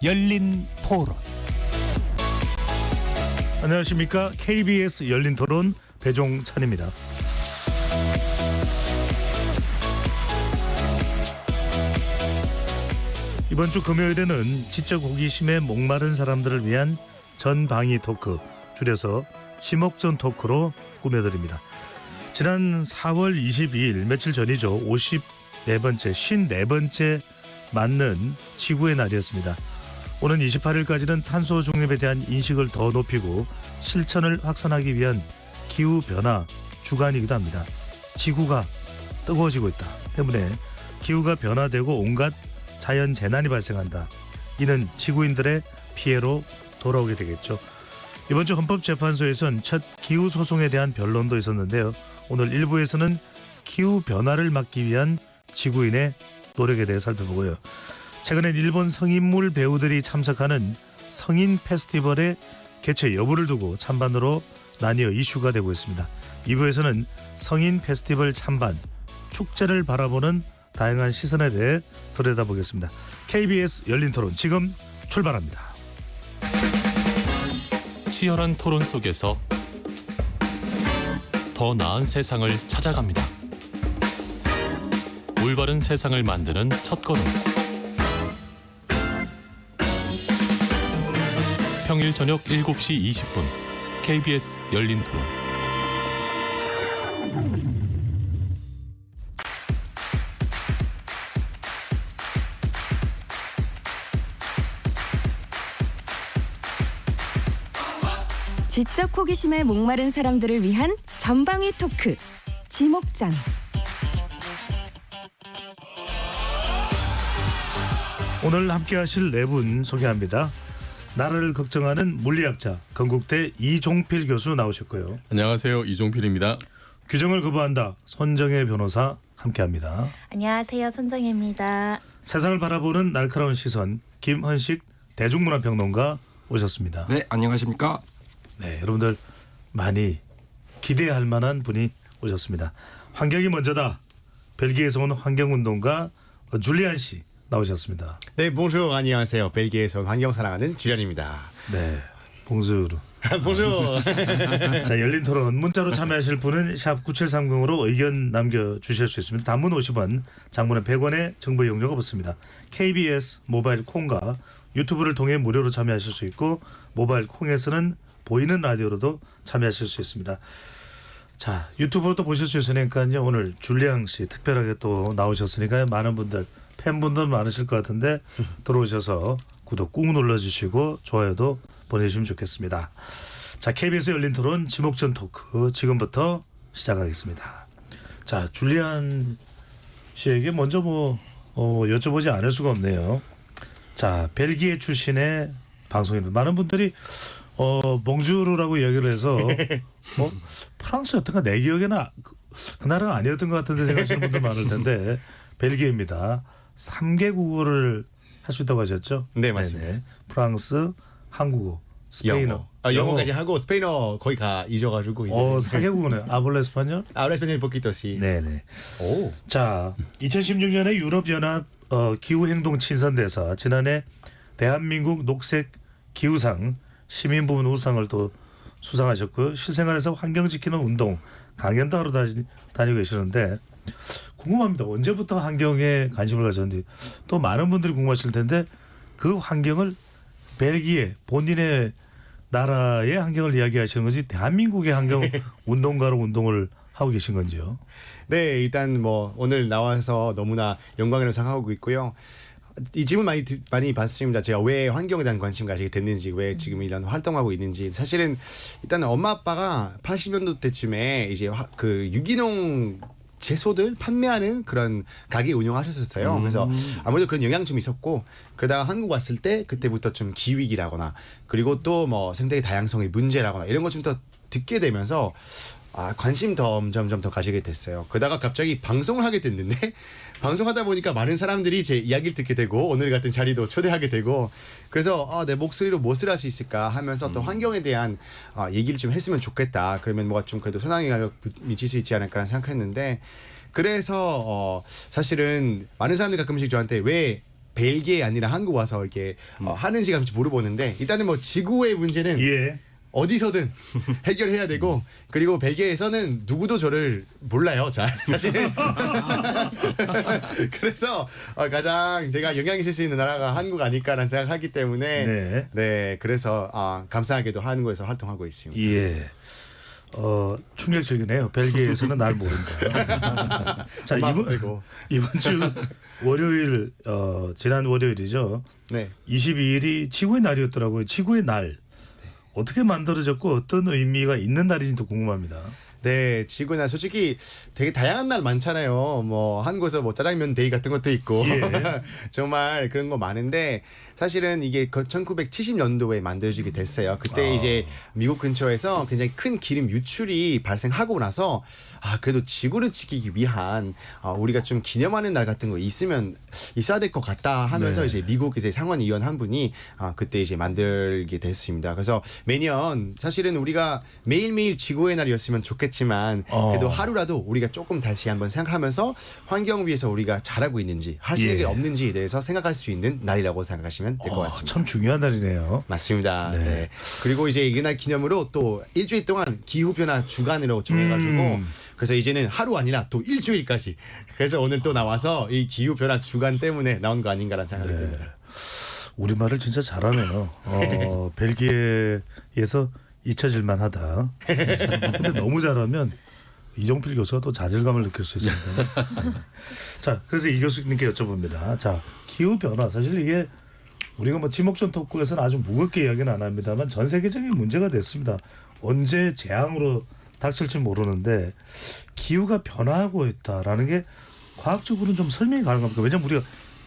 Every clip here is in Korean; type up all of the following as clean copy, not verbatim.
열린 토론. 안녕하십니까. KBS 열린 토론 배종찬입니다. 이번 주 금요일에는 지적 호기심에 목마른 사람들을 위한 전방위 토크, 줄여서 지목전 토크로 꾸며드립니다. 지난 4월 22일 며칠 전이죠. 54번째 맞는 지구의 날이었습니다. 오는 28일까지는 탄소 중립에 대한 인식을 더 높이고 실천을 확산하기 위한 기후변화 주간이기도 합니다. 지구가 뜨거워지고 있다 때문에 기후가 변화되고 온갖 자연재난이 발생한다. 이는 지구인들의 피해로 돌아오게 되겠죠. 이번 주 헌법재판소에선 첫 기후소송에 대한 변론도 있었는데요. 오늘 1부에서는 기후변화를 막기 위한 지구인의 노력에 대해 살펴보고요. 최근엔 일본 성인물 배우들이 참석하는 성인 페스티벌의 개최 여부를 두고 찬반으로 나뉘어 이슈가 되고 있습니다. 2부에서는 성인 페스티벌 찬반, 축제를 바라보는 다양한 시선에 대해 들여다보겠습니다. KBS 열린 토론 지금 출발합니다. 치열한 토론 속에서 더 나은 세상을 찾아갑니다. 올바른 세상을 만드는 첫걸음. 평일 저녁 7시 20분 KBS 열린 토론. 지적 호기심에 목마른 사람들을 위한 전방위 토크, 지목전. 오늘 함께 하실 네 분 소개합니다. 나라를 걱정하는 물리학자 건국대 이종필 교수 나오셨고요. 안녕하세요. 이종필입니다. 규정을 거부한다. 손정혜 변호사 함께합니다. 안녕하세요. 손정혜입니다. 세상을 바라보는 날카로운 시선 김헌식 대중문화평론가 오셨습니다. 네, 안녕하십니까? 네, 여러분들 많이 기대할 만한 분이 오셨습니다. 환경이 먼저다. 벨기에에서 온 환경운동가 줄리안 씨 나오셨습니다. 네, 봉주 안녕하세요. 벨기에에서 온 환경 사랑하는 주련입니다. 네, 봉주루. 봉주. 자, 열린 토론 문자로 참여하실 분은 샵 9730으로 의견 남겨주실 수 있습니다. 단문 50원, 장문은 100원의 정보 이용료가 붙습니다. KBS 모바일 콩과 유튜브를 통해 무료로 참여하실 수 있고 모바일 콩에서는 보이는 라디오로도 참여하실 수 있습니다. 자, 유튜브로 또 보실 수 있으니까요. 오늘 줄리앙 씨 특별하게 또 나오셨으니까요. 많은 분들, 팬분들 많으실 것 같은데 들어오셔서 구독 꾹 눌러주시고 좋아요도 보내주시면 좋겠습니다. 자, KBS 열린 토론 지목전 토크 지금부터 시작하겠습니다. 자, 줄리안 씨에게 먼저 여쭤보지 않을 수가 없네요. 자, 벨기에 출신의 방송인들 많은 분들이 몽주르라고 이야기를 해서 프랑스였던가 내 기억에는 그 나라가 아니었던 것 같은데 생각하시는 분들 많을 텐데 벨기에입니다. 3개 국어를 할 수 있다고 하셨죠? 네, 맞습니다. 네네. 프랑스, 한국어, 스페인어. 영어까지 하고 스페인어 거의 다 잊어가지고 이제. 4개국어네요. 아블라 에스파뇰? Habla español poquito, sí. 네네. 오. 자, 2016년에 유럽연합 기후행동 친선대사, 지난해 대한민국 녹색 기후상 시민 부문 우상을 또 수상하셨고요. 실생활에서 환경 지키는 운동 강연도 하러 다니고 계시는데 궁금합니다. 언제부터 환경에 관심을 가졌는지. 또 많은 분들이 궁금하실 텐데 그 환경을 벨기에 본인의 나라의 환경을 이야기하시는 건지 대한민국의 환경 운동가로 운동을 하고 계신 건지요. 네, 일단 오늘 나와서 너무나 영광을 생각하고 있고요. 이 질문 많이 받습니다. 제가 왜 환경에 대한 관심 가지게 됐는지, 왜 지금 이런 활동하고 있는지. 사실은 일단 엄마 아빠가 80년도 때쯤에 이제 그 유기농 채소들 판매하는 그런 가게 운영하셨었어요. 그래서 아무래도 그런 영향 좀 있었고, 그러다가 한국 왔을 때 그때부터 좀 기후위기라거나 그리고 또 생태계 다양성의 문제라거나 이런 것 좀 더 듣게 되면서 관심 점점 더 가지게 됐어요. 그러다가 갑자기 방송을 하게 됐는데 방송하다 보니까 많은 사람들이 제 이야기를 듣게 되고 오늘 같은 자리도 초대하게 되고 그래서 내 목소리로 무엇을 할 수 있을까 하면서 또 환경에 대한 얘기를 좀 했으면 좋겠다. 그러면 뭐가 좀 그래도 선항에 미칠 수 있지 않을까 생각했는데 그래서 사실은 많은 사람들이 가끔씩 저한테 왜 벨기에 아니라 한국 와서 이렇게 하는지 가끔씩 물어보는데 일단은 뭐 지구의 문제는 예. 어디서든 해결해야 되고 그리고 벨기에에서는 누구도 저를 몰라요. 잘 사실은 그래서 가장 제가 영향이 있을 수 있는 나라가 한국 아닐까라는 생각하기 때문에 네. 네 그래서 감사하게도 한국에서 활동하고 있습니다. 예. 충격적이네요. 벨기에에서는 날 모른다. 자, 이번 주 월요일 지난 월요일이죠. 네. 22일이 지구의 날이었더라고요. 지구의 날. 어떻게 만들어졌고 어떤 의미가 있는 날인지도 궁금합니다. 네, 지구나 솔직히 되게 다양한 날 많잖아요. 뭐 한국에서 뭐 짜장면 데이 같은 것도 있고 예. 정말 그런 거 많은데 사실은 이게 1970년도에 만들어지게 됐어요. 그때 이제 미국 근처에서 굉장히 큰 기름 유출이 발생하고 나서 그래도 지구를 지키기 위한 우리가 좀 기념하는 날 같은 거 있어야 될 것 같다 하면서 네. 이제 미국 이제 상원의원 한 분이 그때 이제 만들게 됐습니다. 그래서 매년 사실은 우리가 매일매일 지구의 날이었으면 좋겠지만 그래도 하루라도 우리가 조금 다시 한번 생각하면서 환경 위해서 우리가 잘하고 있는지 할 수 있는 게 없는지에 대해서 생각할 수 있는 날이라고 생각하시면 될 것 같습니다. 참 중요한 날이네요. 맞습니다. 네. 그리고 이제 이날 기념으로 또 일주일 동안 기후변화 주간으로 정해가지고 그래서 이제는 하루 아니라 또 일주일까지 그래서 오늘 또 나와서 이 기후변화 주간 때문에 나온 거 아닌가라는 생각이 듭니다. 우리말을 진짜 잘하네요. 벨기에에서 잊혀질만 하다. 근데 너무 잘하면 이종필 교수가 또 좌절감을 느낄 수 있습니다. 자, 그래서 이 교수님께 여쭤봅니다. 자, 기후변화 사실 이게 우리가 뭐 지목전 토크에서는 아주 무겁게 이야기는 안 합니다만 전 세계적인 문제가 됐습니다. 언제 재앙으로 닥칠지 모르는데 기후가 변화하고 있다라는 게 과학적으로는 좀 설명이 가능합니까? 왜냐하면 우리가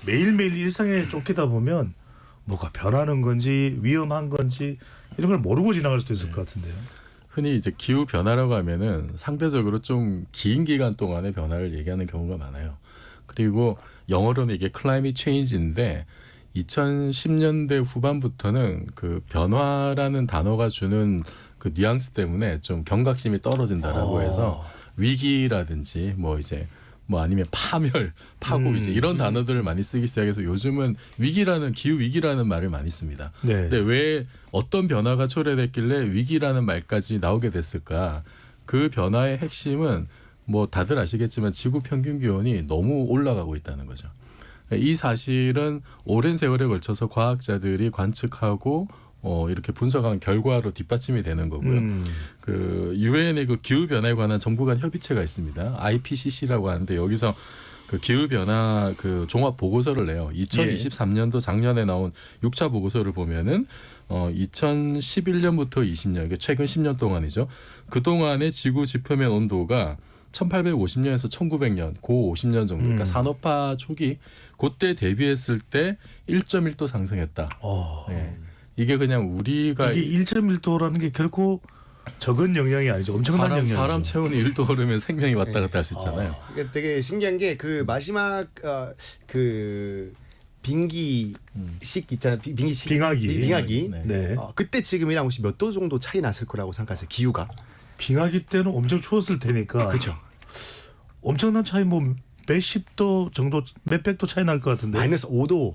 매일매일 일상에 쫓기다 보면 뭐가 변하는 건지 위험한 건지 이런 걸 모르고 지나갈 수도 있을 것 같은데요. 흔히 이제 기후 변화라고 하면은 상대적으로 좀 긴 기간 동안의 변화를 얘기하는 경우가 많아요. 그리고 영어로는 이게 climate change인데 2010년대 후반부터는 그 변화라는 단어가 주는 그 뉘앙스 때문에 좀 경각심이 떨어진다라고 해서 위기라든지 뭐 이제 뭐 아니면 파멸, 파고 이제 이런 단어들을 많이 쓰기 시작해서 요즘은 기후 위기라는 말을 많이 씁니다. 네. 근데 왜 어떤 변화가 초래됐길래 위기라는 말까지 나오게 됐을까? 그 변화의 핵심은 뭐 다들 아시겠지만 지구 평균 기온이 너무 올라가고 있다는 거죠. 이 사실은 오랜 세월에 걸쳐서 과학자들이 관측하고 이렇게 분석한 결과로 뒷받침이 되는 거고요. 그 유엔의 그 기후 변화에 관한 정부 간 협의체가 있습니다. IPCC라고 하는데 여기서 그 기후 변화 그 종합 보고서를 내요. 2023년도 작년에 나온 6차 보고서를 보면은 2011년부터 20년, 이게 최근 10년 동안이죠. 그 동안의 지구 지표면 온도가 1850년에서 1900년, 고 50년 정도, 그러니까 산업화 초기 그때 대비했을 때 1.1도 상승했다. 네. 이게 그냥 우리가 이게 1.1도라는 게 결코 적은 영향이 아니죠. 엄청난 영향이죠. 사람 체온이 1도 오르면 생명이 왔다 갔다 할 수 있잖아요. 이게 되게 신기한 게 그 마지막 그 빙기식 있잖아요. 빙기식 빙하기. 네. 그때 지금이랑 혹시 몇 도 정도 차이 났을 거라고 생각하세요? 기후가? 빙하기 때는 엄청 추웠을 테니까. 그렇죠. 엄청난 차이 뭐 몇십 도 정도 몇백 도 차이 날 것 같은데. 마이너스 5도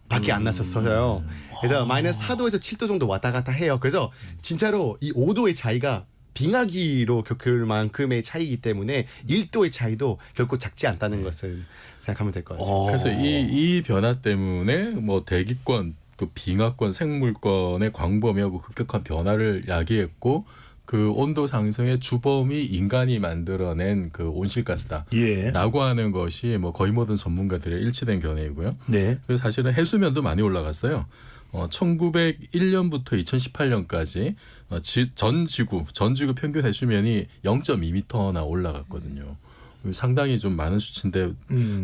밖에 안 났었어요. 그래서 마이너스 4도에서 7도 정도 왔다 갔다 해요. 그래서 진짜로 이 5도의 차이가 빙하기로 겪을 만큼의 차이이기 때문에 1도의 차이도 결코 작지 않다는 것을 생각하면 될 것 같습니다. 그래서 이 변화 때문에 뭐 대기권, 그 빙하권, 생물권의 광범위하고 급격한 변화를 야기했고 그 온도 상승의 주범이 인간이 만들어낸 그 온실가스다라고 하는 것이 뭐 거의 모든 전문가들의 일치된 견해이고요. 네. 그래서 사실은 해수면도 많이 올라갔어요. 1901년부터 2018년까지 전 지구 평균 해수면이 0.2m나 올라갔거든요. 상당히 좀 많은 수치인데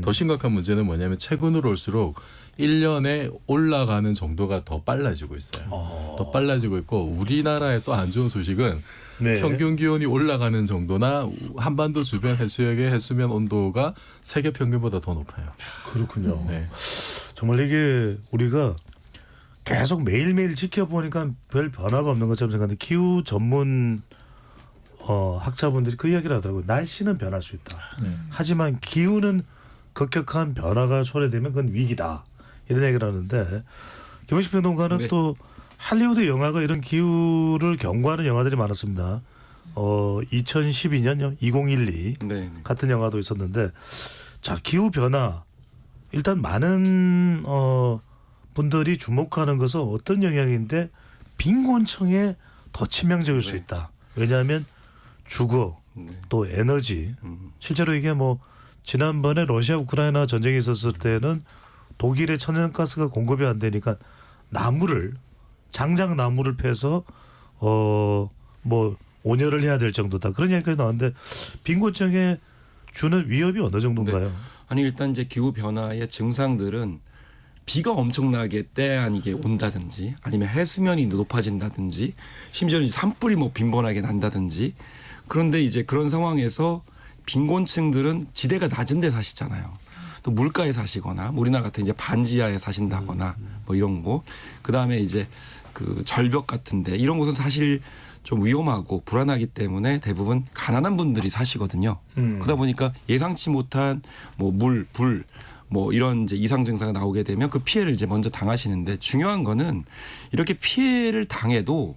더 심각한 문제는 뭐냐면 최근으로 올수록 1년에 올라가는 정도가 더 빨라지고 있어요. 더 빨라지고 있고 우리나라의 또 안 좋은 소식은 네. 평균 기온이 올라가는 정도나 한반도 주변 해수역의 해수면 온도가 세계 평균보다 더 높아요. 그렇군요. 네. 정말 이게 우리가 계속 매일매일 지켜보니까 별 변화가 없는 것처럼 생각하는데 기후 전문 학자분들이 그 이야기를 하더라고요. 날씨는 변할 수 있다. 하지만 기후는 급격한 변화가 초래되면 그건 위기다. 이런 얘기를 하는데 김원식 평론가는 네. 또 할리우드 영화가 이런 기후를 경고하는 영화들이 많았습니다. 2012년요, 2012 네. 같은 영화도 있었는데 자 기후 변화 일단 많은 분들이 주목하는 것은 어떤 영향인데 빈곤층에 더 치명적일 수 네. 있다. 왜냐하면 주거 네. 또 에너지 실제로 이게 뭐 지난번에 러시아 우크라이나 전쟁이 있었을 때는 독일의 천연가스가 공급이 안 되니까 나무를 장작 나무를 패서 뭐 온열을 해야 될 정도다 그런 얘기까지 나왔는데 빈곤층에 주는 위협이 어느 정도인가요? 아니 일단 이제 기후 변화의 증상들은 비가 엄청나게 때 아니게 온다든지 아니면 해수면이 높아진다든지 심지어 이제 산불이 뭐 빈번하게 난다든지 그런데 이제 그런 상황에서 빈곤층들은 지대가 낮은 데 사시잖아요. 또 물가에 사시거나 우리나라 같은 이제 반지하에 사신다거나 뭐 이런 거 그다음에 이제 그 절벽 같은데 이런 곳은 사실 좀 위험하고 불안하기 때문에 대부분 가난한 분들이 사시거든요. 그러다 보니까 예상치 못한 뭐 물, 불 뭐 이런 이제 이상 증상이 나오게 되면 그 피해를 이제 먼저 당하시는데 중요한 거는 이렇게 피해를 당해도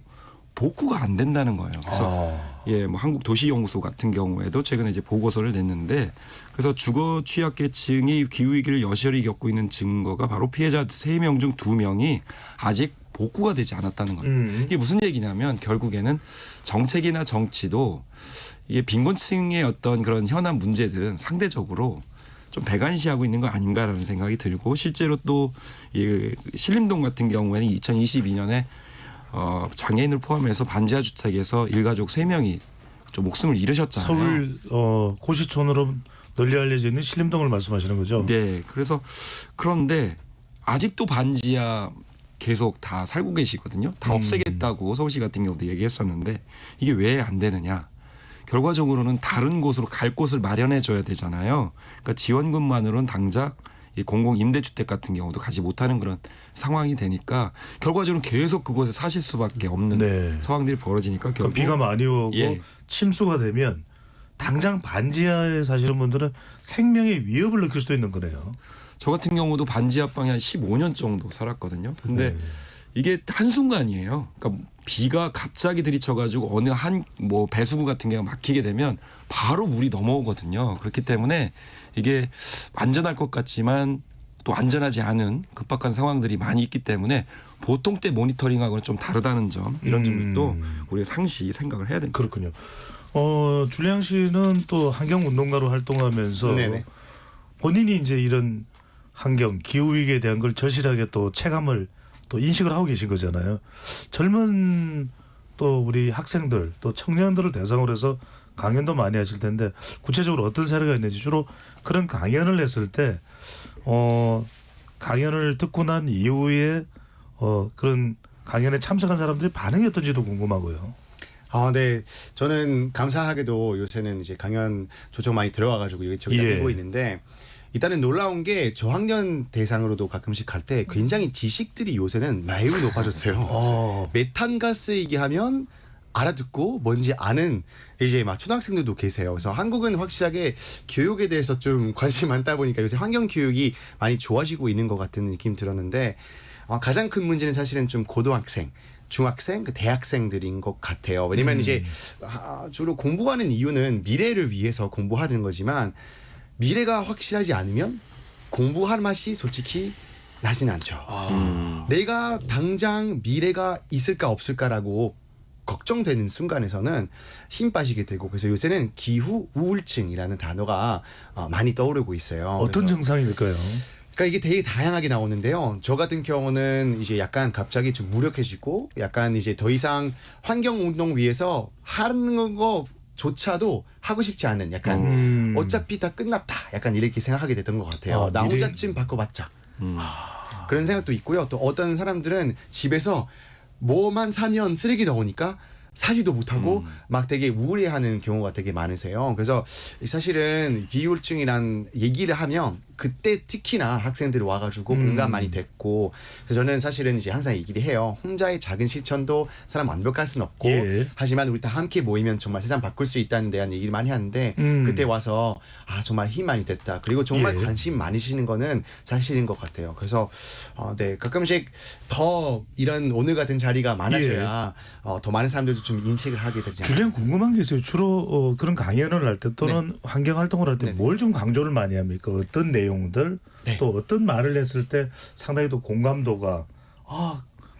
복구가 안 된다는 거예요. 그래서 예, 뭐 한국 도시연구소 같은 경우에도 최근에 이제 보고서를 냈는데 그래서 주거 취약계층이 기후 위기를 여실히 겪고 있는 증거가 바로 피해자 3명 중 2명이 아직 복구가 되지 않았다는 겁니다. 이게 무슨 얘기냐면 결국에는 정책이나 정치도 이게 빈곤층의 어떤 그런 현안 문제들은 상대적으로 좀 배관시하고 있는 거 아닌가라는 생각이 들고 실제로 또 이 신림동 같은 경우에는 2022년에 장애인을 포함해서 반지하 주택에서 일가족 3명이 좀 목숨을 잃으셨잖아요. 서울 고시촌으로 널리 알려져 있는 신림동을 말씀하시는 거죠? 네. 그래서 그런데 아직도 반지하 계속 다 살고 계시거든요. 다 없애겠다고 서울시 같은 경우도 얘기했었는데 이게 왜 안 되느냐. 결과적으로는 다른 곳으로 갈 곳을 마련해 줘야 되잖아요. 그러니까 지원금만으로는 당장 이 공공 임대주택 같은 경우도 가지 못하는 그런 상황이 되니까 결과적으로 계속 그곳에 사실 수밖에 없는 네. 상황들이 벌어지니까 결국 비가 많이 오고 예. 침수가 되면 당장 반지하에 사시는 분들은 생명의 위협을 느낄 수도 있는 거네요. 저 같은 경우도 반지하방에 한 15년 정도 살았거든요. 근데 이게 한순간이에요. 그러니까 비가 갑자기 들이쳐가지고 어느 한 뭐 배수구 같은 경우가 막히게 되면 바로 물이 넘어오거든요. 그렇기 때문에 이게 안전할 것 같지만 또 안전하지 않은 급박한 상황들이 많이 있기 때문에 보통 때 모니터링하고는 좀 다르다는 점 이런 점도 우리가 상시 생각을 해야 됩니다. 그렇군요. 줄리앙 씨는 또 환경운동가로 활동하면서 네네. 본인이 이제 이런 환경 기후 위기에 대한 걸 절실하게 또 체감을 또 인식을 하고 계신 거잖아요. 젊은 또 우리 학생들 또 청년들을 대상으로 해서 강연도 많이 하실 텐데 구체적으로 어떤 사례가 있는지 주로 그런 강연을 했을 때 강연을 듣고 난 이후에 그런 강연에 참석한 사람들이 반응이 어떤지도 궁금하고요. 네. 저는 감사하게도 요새는 이제 강연 조청 많이 들어와가지고 이쪽에 예. 보고 있는데 일단은 놀라운 게 저학년 대상으로도 가끔씩 갈 때 굉장히 지식들이 요새는 매우 높아졌어요. 메탄가스 얘기하면 알아듣고 뭔지 아는 이제 막 초등학생들도 계세요. 그래서 한국은 확실하게 교육에 대해서 좀 관심이 많다 보니까 요새 환경 교육이 많이 좋아지고 있는 것 같은 느낌 들었는데 가장 큰 문제는 사실은 좀 고등학생 중학생, 대학생들인 것 같아요. 왜냐면 이제 주로 공부하는 이유는 미래를 위해서 공부하는 거지만 미래가 확실하지 않으면 공부할 맛이 솔직히 나진 않죠. 내가 당장 미래가 있을까 없을까라고 걱정되는 순간에서는 힘 빠지게 되고 그래서 요새는 기후 우울증이라는 단어가 많이 떠오르고 있어요. 어떤 그래서 증상일까요? 그러니까 이게 되게 다양하게 나오는데요. 저 같은 경우는 이제 약간 갑자기 좀 무력해지고 약간 이제 더 이상 환경 운동 위해서 하는 거조차도 하고 싶지 않은 약간 어차피 다 끝났다. 약간 이렇게 생각하게 됐던 것 같아요. 나 미래- 혼자쯤 바꿔봤자. 그런 생각도 있고요. 또 어떤 사람들은 집에서 뭐만 사면 쓰레기 나오니까 사지도 못하고 막 되게 우울해하는 경우가 되게 많으세요. 그래서 사실은 기후우울증이란 얘기를 하면 그때 특히나 학생들이 와가지고 공감 많이 됐고 그래서 저는 사실은 이제 항상 얘기를 해요. 혼자의 작은 실천도 사람 완벽할 수는 없고 예. 하지만 우리 다 함께 모이면 정말 세상 바꿀 수 있다는 대한 얘기를 많이 하는데 그때 와서 정말 힘 많이 됐다. 그리고 정말 예. 관심 많으시는 거는 사실인 것 같아요. 그래서 네 가끔씩 더 이런 오늘 같은 자리가 많아져야 더 많은 사람들도 좀 인식을 하게 되지 않을까. 줄리안 궁금한 게 있어요. 주로 그런 강연을 할 때 또는 환경 활동을 할 때 뭘 좀 강조를 많이 합니까? 어떤 내용들 네. 또 어떤 말을 했을 때 상당히 또 공감도가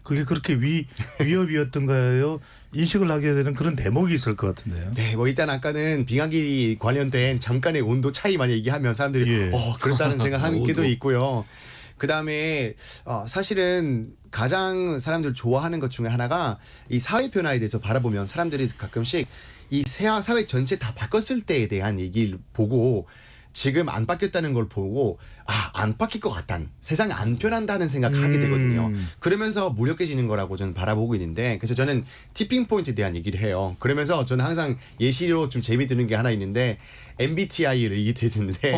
그게 그렇게 위협이었던가요? 인식을 하게 되는 그런 대목이 있을 것 같은데요. 네, 뭐 일단 아까는 빙하기 관련된 잠깐의 온도 차이 많이 얘기하면 사람들이 예. 그렇다는 생각하는 게도 있고요. 그 다음에 사실은 가장 사람들 좋아하는 것 중에 하나가 이 사회 변화에 대해서 바라보면 사람들이 가끔씩 이 사회 전체 다 바꿨을 때에 대한 얘기를 보고 지금 안 바뀌었다는 걸 보고 안 바뀔 것 같다는 세상이 안 변한다는 생각하게 되거든요. 그러면서 무력해지는 거라고 저는 바라보고 있는데 그래서 저는 티핑 포인트에 대한 얘기를 해요. 그러면서 저는 항상 예시로 좀 재미드는 게 하나 있는데 MBTI를 얘기했는데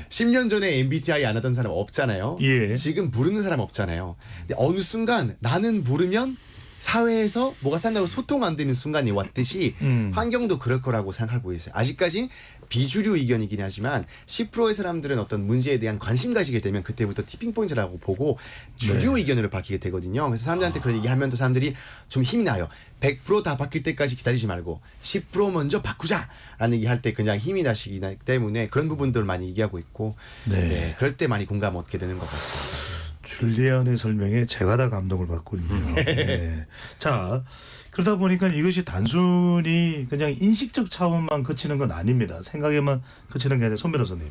10년 전에 MBTI 안 하던 사람 없잖아요. 예. 지금 부르는 사람 없잖아요. 근데 어느 순간 나는 부르면 사회에서 뭐가 산다고 소통 안 되는 순간이 왔듯이 환경도 그럴 거라고 생각하고 있어요. 아직까지 비주류 의견이긴 하지만 10%의 사람들은 어떤 문제에 대한 관심 가지게 되면 그때부터 티핑 포인트라고 보고 주류 의견으로 바뀌게 되거든요. 그래서 사람들한테 그런 얘기하면 또 사람들이 좀 힘이 나요. 100% 다 바뀔 때까지 기다리지 말고 10% 먼저 바꾸자라는 얘기할 때 그냥 힘이 나시기 때문에 그런 부분들을 많이 얘기하고 있고 네, 그럴 때 많이 공감 얻게 되는 것 같습니다. 줄리안의 설명에 제가 다 감동을 받고 있네요. 네. 자, 그러다 보니까 이것이 단순히 그냥 인식적 차원만 그치는 건 아닙니다. 생각에만 그치는 게 아니라 손 변호사님.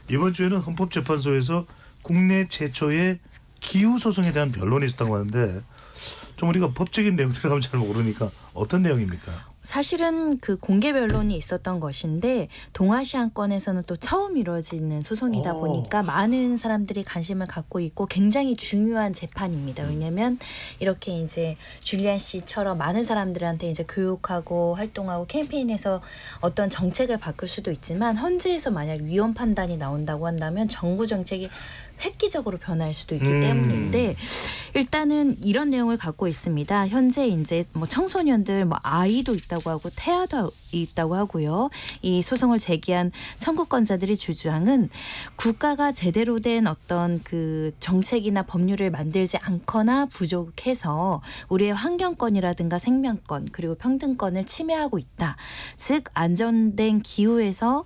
이번 주에는 헌법재판소에서 국내 최초의 기후 소송에 대한 변론이 있었다고 하는데 좀 우리가 법적인 내용 들어가면 잘 모르니까 어떤 내용입니까? 사실은 그 공개 변론이 있었던 것인데 동아시안권에서는 또 처음 이루어지는 소송이다 보니까 많은 사람들이 관심을 갖고 있고 굉장히 중요한 재판입니다. 왜냐하면 이렇게 이제 줄리안 씨처럼 많은 사람들한테 이제 교육하고 활동하고 캠페인해서 어떤 정책을 바꿀 수도 있지만 헌재에서 만약 위헌 판단이 나온다고 한다면 정부 정책이 획기적으로 변할 수도 있기 때문인데 일단은 이런 내용을 갖고 있습니다. 현재 이제 뭐 청소년들 뭐 아이도 있다고 하고 태아도 있다고 하고요. 이 소송을 제기한 청구권자들의 주장은 국가가 제대로 된 어떤 그 정책이나 법률을 만들지 않거나 부족해서 우리의 환경권이라든가 생명권 그리고 평등권을 침해하고 있다. 즉 안전된 기후에서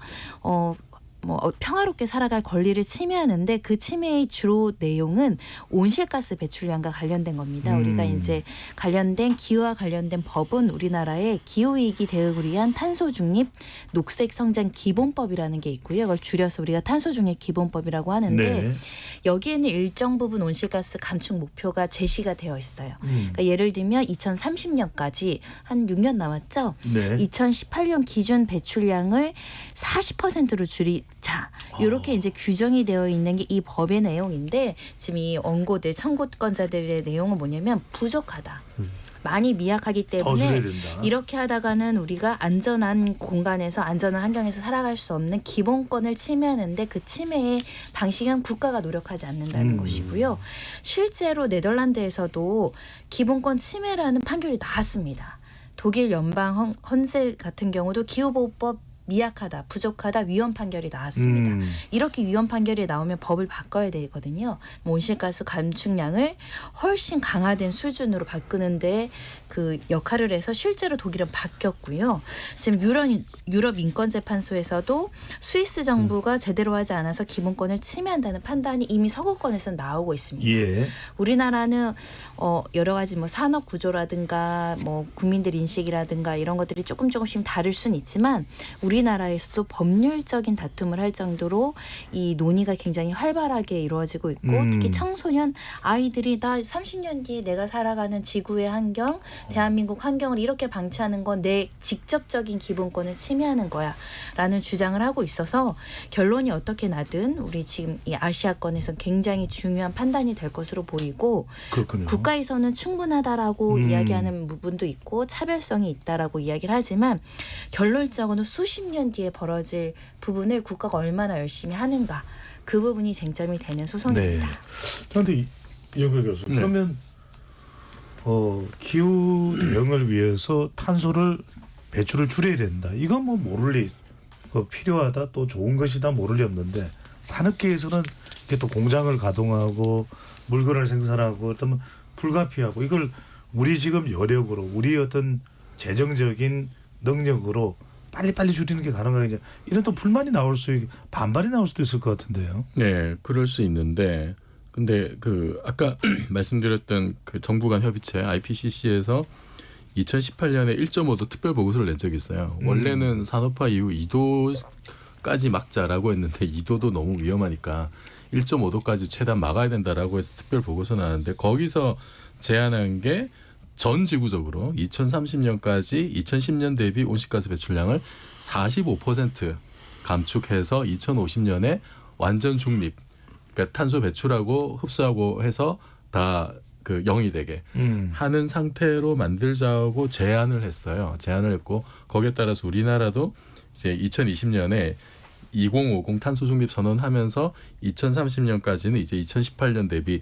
평화롭게 살아갈 권리를 침해하는데 그 침해의 주로 내용은 온실가스 배출량과 관련된 겁니다. 우리가 이제 관련된 기후와 관련된 법은 우리나라의 기후위기 대응을 위한 탄소중립 녹색성장 기본법이라는 게 있고요. 이걸 줄여서 우리가 탄소중립 기본법이라고 하는데 네. 여기에는 일정 부분 온실가스 감축 목표가 제시가 되어 있어요. 그러니까 예를 들면 2030년까지 한 6년 남았죠. 네. 2018년 기준 배출량을 40%로 줄이자. 이렇게 이제 규정이 되어 있는 게 이 법의 내용인데 지금 이 원고들 청구권자들의 내용은 뭐냐면 부족하다. 많이 미약하기 때문에 줄여야 된다. 이렇게 하다가는 우리가 안전한 공간에서 안전한 환경에서 살아갈 수 없는 기본권을 침해하는데 그 침해의 방식은 국가가 노력하지 않는다는 것이고요. 실제로 네덜란드에서도 기본권 침해라는 판결이 나왔습니다. 독일 연방 헌재 같은 경우도 기후보호법 미약하다, 부족하다, 위헌 판결이 나왔습니다. 이렇게 위헌 판결이 나오면 법을 바꿔야 되거든요. 온실가스 감축량을 훨씬 강화된 수준으로 바꾸는데 그 역할을 해서 실제로 독일은 바뀌었고요. 지금 유럽 인권재판소에서도 스위스 정부가 제대로 하지 않아서 기본권을 침해한다는 판단이 이미 서구권에서 나오고 있습니다. 예. 우리나라는 여러 가지 뭐 산업 구조라든가 뭐 국민들 인식이라든가 이런 것들이 조금씩 다를 수는 있지만 우리나라에서도 법률적인 다툼을 할 정도로 이 논의가 굉장히 활발하게 이루어지고 있고 특히 청소년 아이들이 나 30년 뒤에 내가 살아가는 지구의 환경, 대한민국 환경을 이렇게 방치하는 건 내 직접적인 기본권을 침해하는 거야 라는 주장을 하고 있어서 결론이 어떻게 나든 우리 지금 이 아시아권에서 굉장히 중요한 판단이 될 것으로 보이고 그렇군요. 국가에서는 충분하다라고 이야기하는 부분도 있고 차별성이 있다라고 이야기를 하지만 결론적으로 수십 년 뒤에 벌어질 부분을 국가가 얼마나 열심히 하는가 그 부분이 쟁점이 되는 소송입니다. 그런데 이영표 교수, 네. 그러면 기후 대응을 위해서 탄소를 배출을 줄여야 된다. 이건 뭐 모를 리 필요하다, 또 좋은 것이다, 모를 리 없는데 산업계에서는 이게 또 공장을 가동하고 물건을 생산하고 어떤 불가피하고 이걸 우리 지금 여력으로 우리 어떤 재정적인 능력으로 빨리빨리 줄이는 게 가능하냐, 이런 또 불만이 나올 수, 반발이 나올 수도 있을 것 같은데요. 네, 그럴 수 있는데, 근데 그 아까 말씀드렸던 그 정부 간 협의체 IPCC에서 2018년에 1.5도 특별 보고서를 낸 적이 있어요. 원래는 산업화 이후 2도까지 막자라고 했는데 2도도 너무 위험하니까 1.5도까지 최대한 막아야 된다라고 해서 특별 보고서 나왔는데, 거기서 제안한 게 전 지구적으로 2030년까지 2010년 대비 온실가스 배출량을 45% 감축해서 2050년에 완전 중립, 그러니까 탄소 배출하고 흡수하고 해서 다 그 0이 되게 하는 상태로 만들자고 제안을 했어요. 제안을 했고, 거기에 따라서 우리나라도 이제 2020년에 2050 탄소 중립 선언하면서 2030년까지는 이제 2018년 대비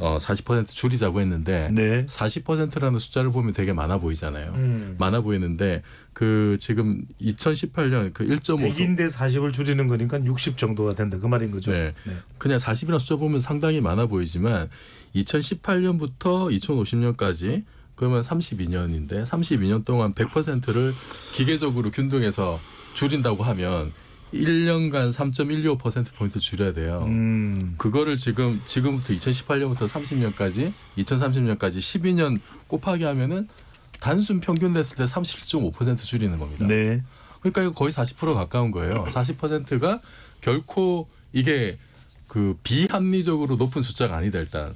40% 줄이자고 했는데, 네. 40%라는 숫자를 보면 되게 많아 보이잖아요. 많아 보이는데 그 지금 2018년 그 1.5도 100인데 40을 줄이는 거니까 60 정도가 된다, 그 말인 거죠. 네. 그냥 40이라는 숫자 보면 상당히 많아 보이지만 2018년부터 2050년까지 그러면 32년인데 32년 동안 100%를 기계적으로 균등해서 줄인다고 하면 1년간 3.125%포인트 줄여야 돼요. 그거를 지금부터 2018년부터 30년까지 2030년까지 12년 곱하기 하면은 단순 평균 냈을 때 37.5% 줄이는 겁니다. 네. 그러니까 이거 거의 40% 가까운 거예요. 40%가 결코 이게 그 비합리적으로 높은 숫자가 아니다 일단.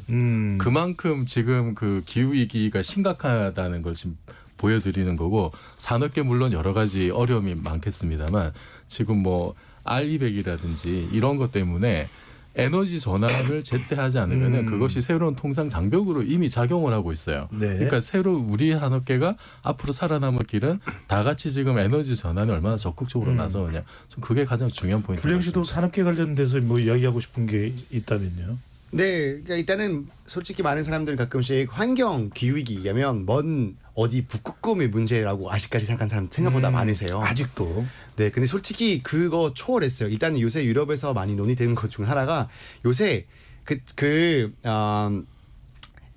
그만큼 지금 그 기후 위기가 심각하다는 걸 지금 보여드리는 거고, 산업계 물론 여러 가지 어려움이 많겠습니다만 지금 뭐 R200이라든지 이런 것 때문에 에너지 전환을 제때 하지 않으면 그것이 새로운 통상 장벽으로 이미 작용을 하고 있어요. 네. 그러니까 새로 우리 산업계가 앞으로 살아남을 길은 다 같이 지금 에너지 전환에 얼마나 적극적으로 나서느냐. 좀 그게 가장 중요한 포인트입니다. 불령 씨도 산업계 관련돼서 뭐 이야기하고 싶은 게 있다면요. 네, 그러니까 일단은 솔직히 많은 사람들은 가끔씩 환경 기후위기 얘기하면 먼 어디 북극곰의 문제라고 아직까지 생각하는 사람 생각보다 많으세요. 아직도. 네, 근데 솔직히 그거 초월했어요. 일단 요새 유럽에서 많이 논의되는 것 중 하나가 요새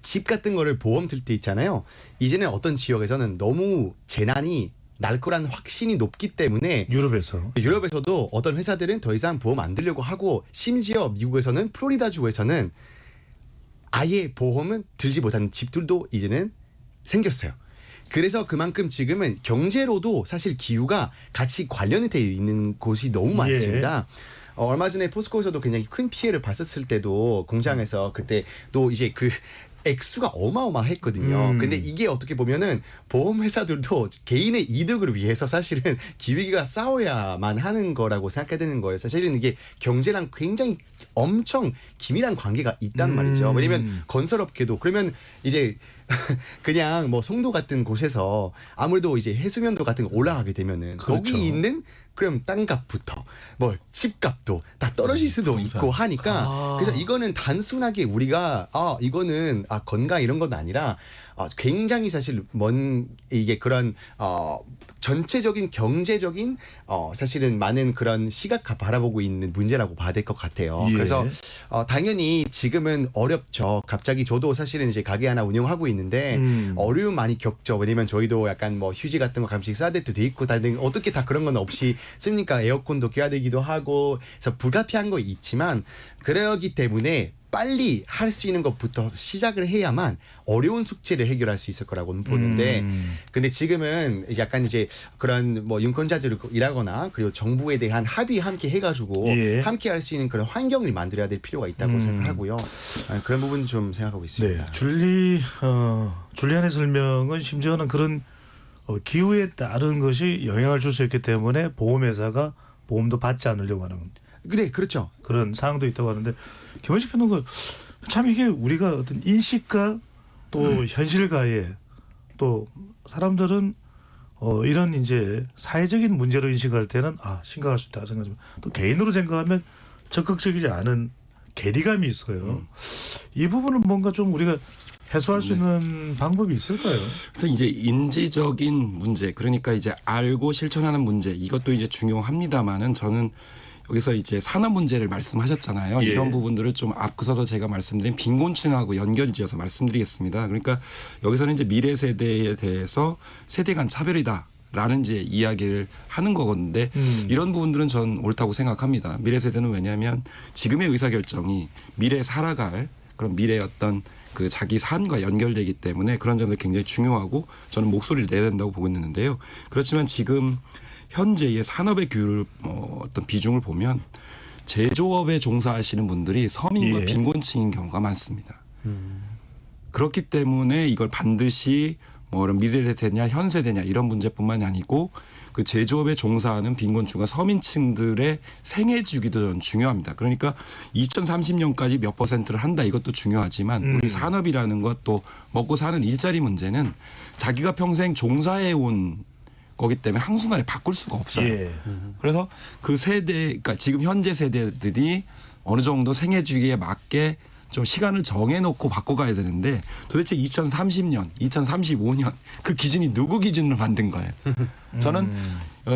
집 같은 거를 보험 들 때 있잖아요. 이제는 어떤 지역에서는 너무 재난이 날 거란 확신이 높기 때문에 유럽에서도 어떤 회사들은 더 이상 보험 안 들려고 하고, 심지어 미국에서는 플로리다 주에서는 아예 보험은 들지 못하는 집들도 이제는 생겼어요. 그래서 그만큼 지금은 경제로도 사실 기후가 같이 관련이 돼 있는 곳이 너무 많습니다. 얼마 전에 포스코에서도 굉장히 큰 피해를 봤었을 때도 공장에서 그때 또 이제 그 액수가 어마어마했거든요. 근데 이게 어떻게 보면은 보험 회사들도 개인의 이득을 위해서 사실은 기후위기가 싸워야만 하는 거라고 생각해야 되는 거예요. 사실은 이게 경제랑 굉장히 엄청 긴밀한 관계가 있단 말이죠. 왜냐면 건설업계도 그러면 이제 그냥 뭐 송도 같은 곳에서 아무래도 이제 해수면도 같은 거 올라가게 되면은 거기 있는 그럼 땅값부터 뭐 집값도 다 떨어질 수도 있고 하니까, 그래서 이거는 단순하게 우리가 이거는 건강 이런 건 아니라 굉장히 사실 이게 그런 전체적인 경제적인 사실은 많은 그런 시각과 바라보고 있는 문제라고 봐야 될 것 같아요. 그래서 당연히 지금은 어렵죠. 갑자기 저도 사실은 이제 가게 하나 운영하고 있는데 어려움 많이 겪죠. 왜냐면 저희도 약간 뭐 휴지 같은 거 가끔씩 써야 될 때도 있고, 어떻게 다 그런 건 없이 씁니까? 에어컨도 껴야 되기도 하고, 그래서 불가피한 거 있지만 그러기 때문에 빨리 할 수 있는 것부터 시작을 해야만 어려운 숙제를 해결할 수 있을 거라고는 보는데, 근데 지금은 약간 이제 그런 뭐 유권자들을 일하거나 그리고 정부에 대한 합의 함께 해가지고 함께 할 수 있는 그런 환경을 만들어야 될 필요가 있다고 생각하고요. 그런 부분 좀 생각하고 있습니다. 네, 줄리안의 설명은 심지어는 그런 기후에 따른 것이 영향을 줄 수 있기 때문에 보험회사가 보험도 받지 않으려고 하는 겁니다. 네, 그렇죠. 그런 사항도 있다고 하는데, 김원식 평론가, 참 이게 우리가 어떤 인식과 또 현실과의 또 사람들은 이런 이제 사회적인 문제로 인식할 때는 심각할 수 있다 생각하지만, 또 개인으로 생각하면 적극적이지 않은 괴리감이 있어요. 이 부분은 뭔가 좀 우리가 해소할 수 있는 방법이 있을까요? 그래서 이제 인지적인 문제, 그러니까 이제 알고 실천하는 문제, 이것도 이제 중요합니다만은 저는 여기서 이제 산업 문제를 말씀하셨잖아요. 예. 이런 부분들을 좀 앞서서 제가 말씀드린 빈곤층하고 연결지어서 말씀드리겠습니다. 그러니까 여기서는 이제 미래 세대에 대해서 세대 간 차별이다라는 이제 이야기를 하는 거건데 이런 부분들은 전 옳다고 생각합니다. 미래 세대는 왜냐하면 지금의 의사결정이 미래에 살아갈 그런 미래의 어떤 그 자기 삶과 연결되기 때문에 그런 점도 굉장히 중요하고 저는 목소리를 내야 된다고 보고 있는데요. 그렇지만 지금 현재의 산업의 규율 어떤 비중을 보면 제조업에 종사하시는 분들이 서민과 예. 빈곤층인 경우가 많습니다. 그렇기 때문에 이걸 반드시 뭐 미래 세대냐 현 세대냐 이런 문제뿐만이 아니고 그 제조업에 종사하는 빈곤층과 서민층들의 생애 주기도 전 중요합니다. 그러니까 2030년까지 몇 %를 한다 이것도 중요하지만 우리 산업이라는 것 또 먹고 사는 일자리 문제는 자기가 평생 종사해 온 거기 때문에 한순간에 바꿀 수가 없어요. 예. 그래서 그 세대, 그러니까 지금 현재 세대들이 어느 정도 생애 주기에 맞게 좀 시간을 정해놓고 바꿔가야 되는데 도대체 2030년, 2035년 그 기준이 누구 기준으로 만든 거예요? 저는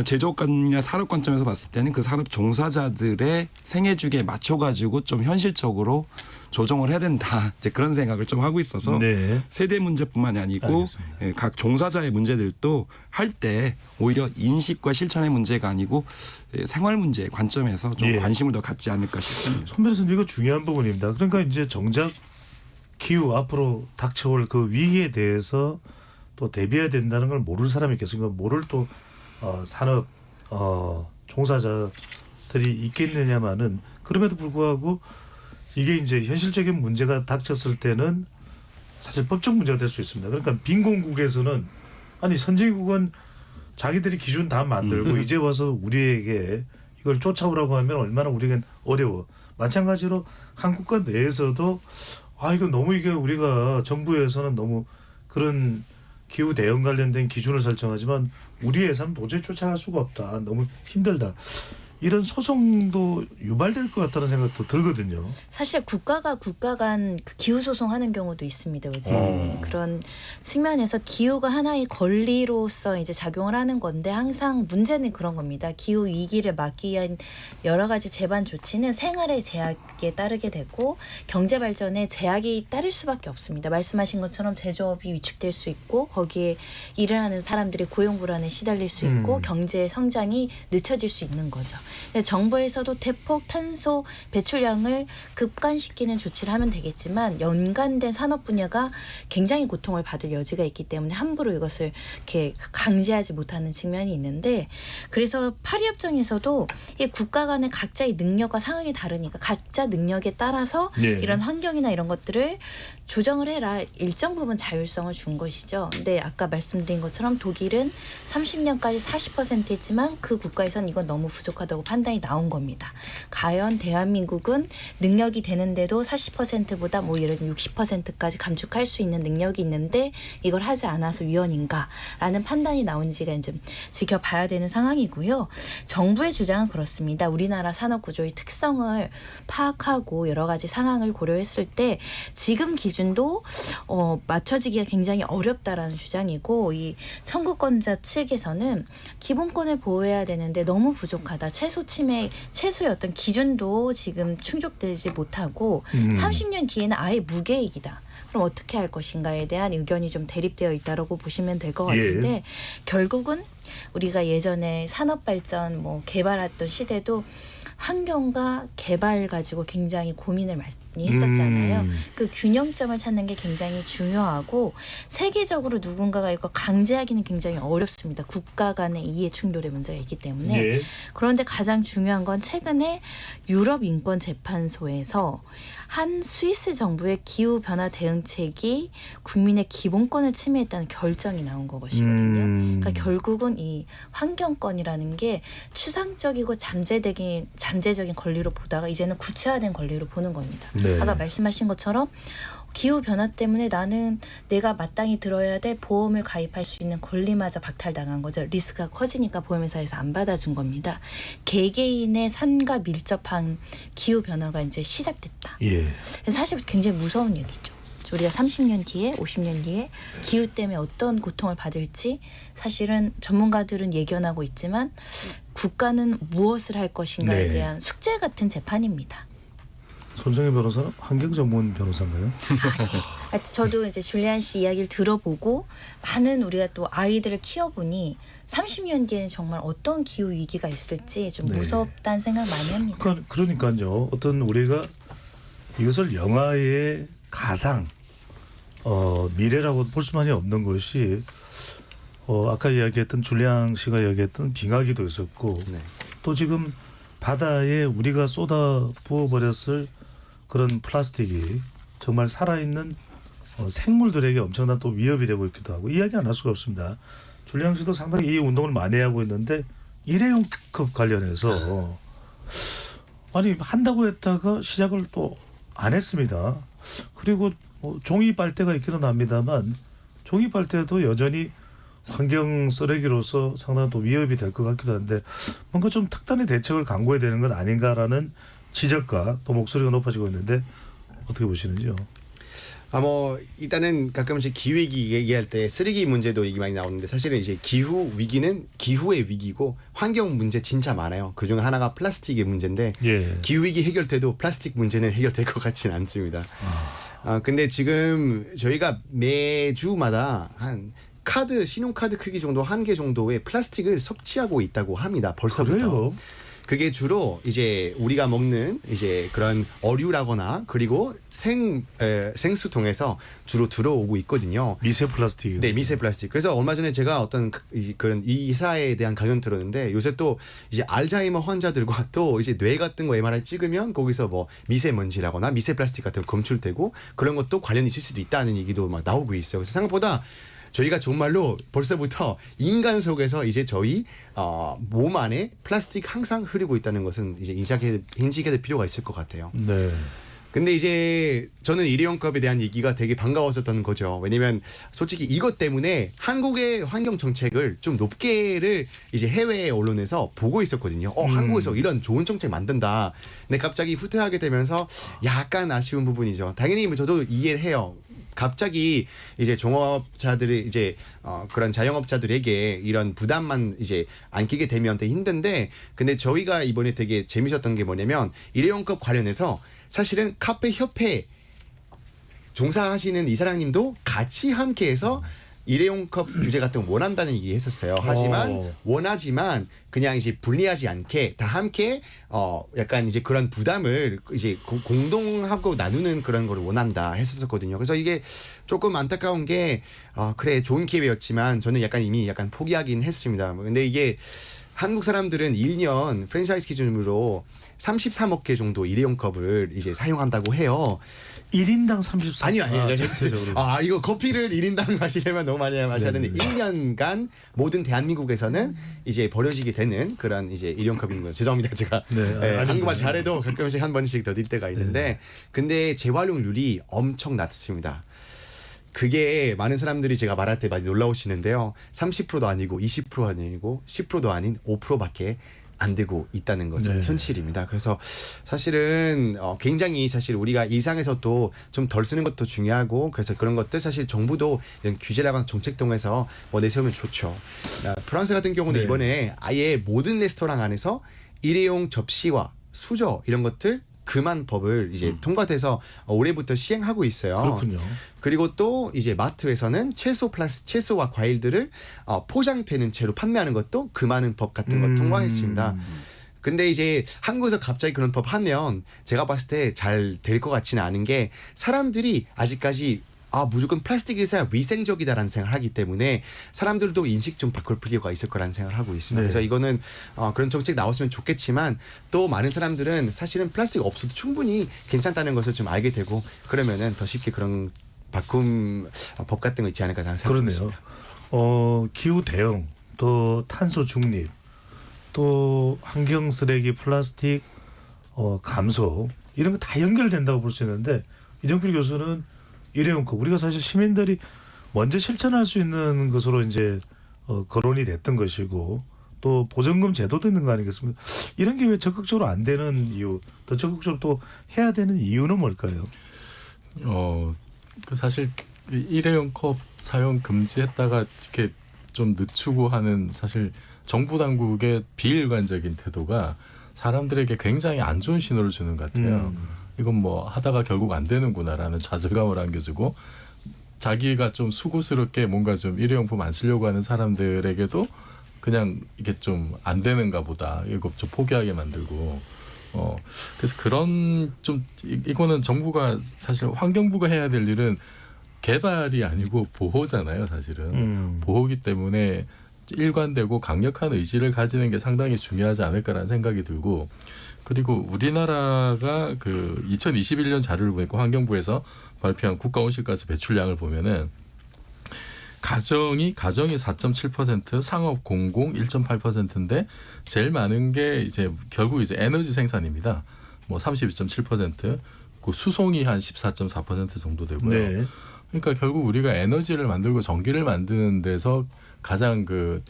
제조업관이나 산업 관점에서 봤을 때는 그 산업 종사자들의 생애 주기에 맞춰가지고 좀 현실적으로 조정을 해야 된다. 이제 그런 생각을 좀 하고 있어서 네. 세대 문제뿐만이 아니고 알겠습니다. 예, 각 종사자의 문제들도 할 때 오히려 인식과 실천의 문제가 아니고 생활 문제의 관점에서 좀 예. 관심을 더 갖지 않을까 싶습니다. 손 변호사님 이거 중요한 부분입니다. 그러니까 이제 정작 기후 앞으로 닥쳐올 그 위기에 대해서 또 대비해야 된다는 걸 모를 사람이 있겠습니까? 모를 또 산업 종사자들이 있겠느냐마는 그럼에도 불구하고 이게 이제 현실적인 문제가 닥쳤을 때는 사실 법적 문제가 될 수 있습니다. 그러니까 빈곤국에서는 아니 선진국은 자기들이 기준 다 만들고 이제 와서 우리에게 이걸 쫓아오라고 하면 얼마나 우리겐 어려워. 마찬가지로 한국과 내에서도 이거 너무 이게 우리가 정부에서는 너무 그런 기후 대응 관련된 기준을 설정하지만 우리 예산은 도저히 쫓아갈 수가 없다. 너무 힘들다. 이런 소송도 유발될 것 같다는 생각도 들거든요. 사실 국가가 국가 간 그 기후 소송하는 경우도 있습니다. 요즘 그런 측면에서 기후가 하나의 권리로서 이제 작용을 하는 건데 항상 문제는 그런 겁니다. 기후 위기를 막기 위한 여러 가지 제반 조치는 생활의 제약에 따르게 되고 경제 발전에 제약이 따를 수밖에 없습니다. 말씀하신 것처럼 제조업이 위축될 수 있고 거기에 일을 하는 사람들이 고용 불안에 시달릴 수 있고 경제 성장이 늦춰질 수 있는 거죠. 정부에서도 대폭 탄소 배출량을 급감시키는 조치를 하면 되겠지만 연관된 산업 분야가 굉장히 고통을 받을 여지가 있기 때문에 함부로 이것을 이렇게 강제하지 못하는 측면이 있는데 그래서 파리협정에서도 이 국가 간의 각자의 능력과 상황이 다르니까 각자 능력에 따라서 네. 이런 환경이나 이런 것들을 조정을 해라. 일정 부분 자율성을 준 것이죠. 근데 아까 말씀드린 것처럼 독일은 30년까지 40% 했지만 그 국가에선 이건 너무 부족하다고 판단이 나온 겁니다. 과연 대한민국은 능력이 되는데도 40%보다 뭐 예를 들면 60%까지 감축할 수 있는 능력이 있는데 이걸 하지 않아서 위헌인가라는 판단이 나온지가 이제 지켜봐야 되는 상황이고요. 정부의 주장은 그렇습니다. 우리나라 산업 구조의 특성을 파악하고 여러 가지 상황을 고려했을 때 지금 기준도 맞춰지기가 굉장히 어렵다라는 주장이고 이 청구권자 측에서는 기본권을 보호해야 되는데 너무 부족하다. 최소의 어떤 기준도 지금 충족되지 못하고 30년 뒤에는 아예 무계획이다. 그럼 어떻게 할 것인가에 대한 의견이 좀 대립되어 있다라고 보시면 될 것 같은데 예. 결국은 우리가 예전에 산업 발전 개발했던 시대도 환경과 개발 가지고 굉장히 고민을 많이 했었잖아요. 그 균형점을 찾는 게 굉장히 중요하고 세계적으로 누군가가 이걸 강제하기는 굉장히 어렵습니다. 국가 간의 이해 충돌의 문제가 있기 때문에. 예. 그런데 가장 중요한 건 최근에 유럽 인권 재판소에서 한 스위스 정부의 기후 변화 대응책이 국민의 기본권을 침해했다는 결정이 나온 것이거든요. 그러니까 결국은 이 환경권이라는 게 추상적이고 잠재적인 권리로 보다가 이제는 구체화된 권리로 보는 겁니다. 네. 아까 말씀하신 것처럼 기후 변화 때문에 나는 내가 마땅히 들어야 될 보험을 가입할 수 있는 권리마저 박탈당한 거죠. 리스크가 커지니까 보험회사에서 안 받아준 겁니다. 개개인의 삶과 밀접한 기후 변화가 이제 시작됐다. 예. 사실 굉장히 무서운 얘기죠. 우리가 30년 뒤에 50년 뒤에 기후 때문에 어떤 고통을 받을지 사실은 전문가들은 예견하고 있지만 국가는 무엇을 할 것인가에 네. 대한 숙제 같은 재판입니다. 손정혜 변호사는 환경 전문 변호사인가요? 저도 이제 줄리안 씨 이야기를 들어보고 많은 우리가 또 아이들을 키워보니 30년 뒤에는 정말 어떤 기후 위기가 있을지 좀 네. 무섭다는 생각 많이 합니다. 그러니까요. 어떤 우리가 이것을 영화의 가상 미래라고 볼 수만이 없는 것이 아까 이야기했던 줄리앙 씨가 이야기했던 빙하기도 있었고 네. 또 지금 바다에 우리가 쏟아 부어버렸을 그런 플라스틱이 정말 살아있는 생물들에게 엄청난 또 위협이 되고 있기도 하고 이야기 안 할 수가 없습니다. 줄리앙 씨도 상당히 이 운동을 많이 하고 있는데 일회용컵 관련해서 아니 한다고 했다가 시작을 또 안 했습니다. 그리고 종이 빨대가 있기는 합니다만 종이 빨대도 여전히 환경 쓰레기로서 상당히 또 위협이 될 것 같기도 한데 뭔가 좀 특단의 대책을 강구해야 되는 건 아닌가라는 지적과 또 목소리가 높아지고 있는데 어떻게 보시는지요? 뭐 일단은 가끔씩 기후위기 얘기할 때 쓰레기 문제도 얘기 많이 나오는데 사실은 이제 기후 위기는 기후의 위기고 환경 문제 진짜 많아요. 그중 하나가 플라스틱의 문제인데 예. 기후 위기 해결돼도 플라스틱 문제는 해결될 것 같지는 않습니다. 근데 지금 저희가 매주마다 한 신용카드 크기 정도 1개 정도의 플라스틱을 섭취하고 있다고 합니다. 벌써부터. 그래요? 그게 주로 이제 우리가 먹는 이제 그런 어류라거나 그리고 생수통에서 주로 들어오고 있거든요. 미세 플라스틱. 네, 미세 플라스틱. 그래서 얼마 전에 제가 어떤 그런 이사에 대한 강연 들었는데 요새 또 이제 알츠하이머 환자들과 또 이제 뇌 같은 거 MRI 찍으면 거기서 뭐 미세먼지라거나 미세 플라스틱 같은 거 검출되고 그런 것도 관련이 있을 수도 있다는 얘기도 막 나오고 있어요. 그래서 생각보다 저희가 정말로 벌써부터 인간 속에서 이제 저희 몸 안에 플라스틱 항상 흐르고 있다는 것은 이제 인식해야 될 필요가 있을 것 같아요. 네. 근데 이제 저는 일회용컵에 대한 얘기가 되게 반가웠었던 거죠. 왜냐면 솔직히 이것 때문에 한국의 환경 정책을 좀 높게를 이제 해외 언론에서 보고 있었거든요. 한국에서 이런 좋은 정책 만든다. 근데 갑자기 후퇴하게 되면서 약간 아쉬운 부분이죠. 당연히 저도 이해를 해요. 갑자기 이제 종업자들이 이제 그런 자영업자들에게 이런 부담만 이제 안기게 되면 되게 힘든데 근데 저희가 이번에 되게 재밌었던 게 뭐냐면 일회용컵 관련해서 사실은 카페 협회 종사하시는 이사장님도 같이 함께해서 일회용컵 규제 같은 거 원한다는 얘기 했었어요. 하지만 원하지만 그냥 이제 분리하지 않게 다 함께 약간 이제 그런 부담을 이제 공동하고 나누는 그런 걸 원한다 했었거든요. 그래서 이게 조금 안타까운 게 그래 좋은 기회였지만 저는 이미 포기하긴 했습니다. 근데 이게 한국 사람들은 1년 프랜차이즈 기준으로 33억 개 정도 일회용 컵을 이제 사용한다고 해요. 1인당 34. 아니요. 전체적으로. 이거 커피를 1인당 마시려면 너무 많이 마셔야 되는데 1년간 모든 대한민국에서는 이제 버려지게 되는 그런 이제 일회용 컵인 거예요. 죄송합니다. 제가 네, 한국말 잘해도 가끔씩 한 번씩 더딜 때가 있는데 근데 재활용률이 엄청 낮습니다. 그게 많은 사람들이 제가 말할 때 많이 놀라우시는데요. 30%도 아니고 20%도 아니고 10%도 아닌 5%밖에 안 되고 있다는 것은 네. 현실입니다. 그래서 사실은 굉장히 사실 우리가 일상에서도 좀 덜 쓰는 것도 중요하고 그래서 그런 것들 사실 정부도 이런 규제라거나 정책 통해서 내세우면 좋죠. 프랑스 같은 경우는 네. 이번에 아예 모든 레스토랑 안에서 일회용 접시와 수저 이런 것들 금한 법을 이제 통과돼서 올해부터 시행하고 있어요. 그렇군요. 그리고 또 이제 마트에서는 채소와 과일들을 포장되는 채로 판매하는 것도 금하는 법 같은 걸 통과했습니다. 근데 이제 한국에서 갑자기 그런 법 하면 제가 봤을 때 잘 될 것 같지는 않은 게 사람들이 아직까지 무조건 플라스틱이 있어야 위생적이다라는 생각을 하기 때문에 사람들도 인식 좀 바꿀 필요가 있을 거라는 생각을 하고 있습니다. 네. 그래서 이거는 그런 정책 나왔으면 좋겠지만 또 많은 사람들은 사실은 플라스틱 없어도 충분히 괜찮다는 것을 좀 알게 되고 그러면은 더 쉽게 그런 바꿈 법 같은 거 있지 않을까 생각하고 그러네요. 있습니다. 기후 대응, 또 탄소 중립, 또 환경 쓰레기, 플라스틱 감소 이런 거 다 연결된다고 볼 수 있는데 이정필 교수는 일회용컵 우리가 사실 시민들이 먼저 실천할 수 있는 것으로 이제 거론이 됐던 것이고 또 보전금 제도도 있는 거 아니겠습니까? 이런 게 왜 적극적으로 안 되는 이유, 더 적극적으로 또 해야 되는 이유는 뭘까요? 그 사실 일회용 컵 사용 금지했다가 이렇게 좀 늦추고 하는 사실 정부 당국의 비일관적인 태도가 사람들에게 굉장히 안 좋은 신호를 주는 것 같아요. 이건 뭐 하다가 결국 안 되는구나라는 좌절감을 안겨주고 자기가 좀 수고스럽게 뭔가 좀 일회용품 안 쓰려고 하는 사람들에게도 그냥 이게 좀 안 되는가 보다 이거 좀 포기하게 만들고 그래서 그런 좀 이거는 정부가 사실 환경부가 해야 될 일은 개발이 아니고 보호잖아요, 사실은. 보호기 때문에 일관되고 강력한 의지를 가지는 게 상당히 중요하지 않을까라는 생각이 들고 그리고 우리나라가 그 2021년 자료를 보니까 환경부에서 발표한 국가 온실가스 배출량을 보면은 가정이 4.7%, 상업 공공 1.8%인데 제일 많은 게 이제 결국 이제 에너지 생산입니다. 뭐 32.7%, 그 수송이 한 14.4% 정도 되고요. 네. 그러니까 결국 우리가 에너지를 만들고 전기를 만드는 데서 가장 그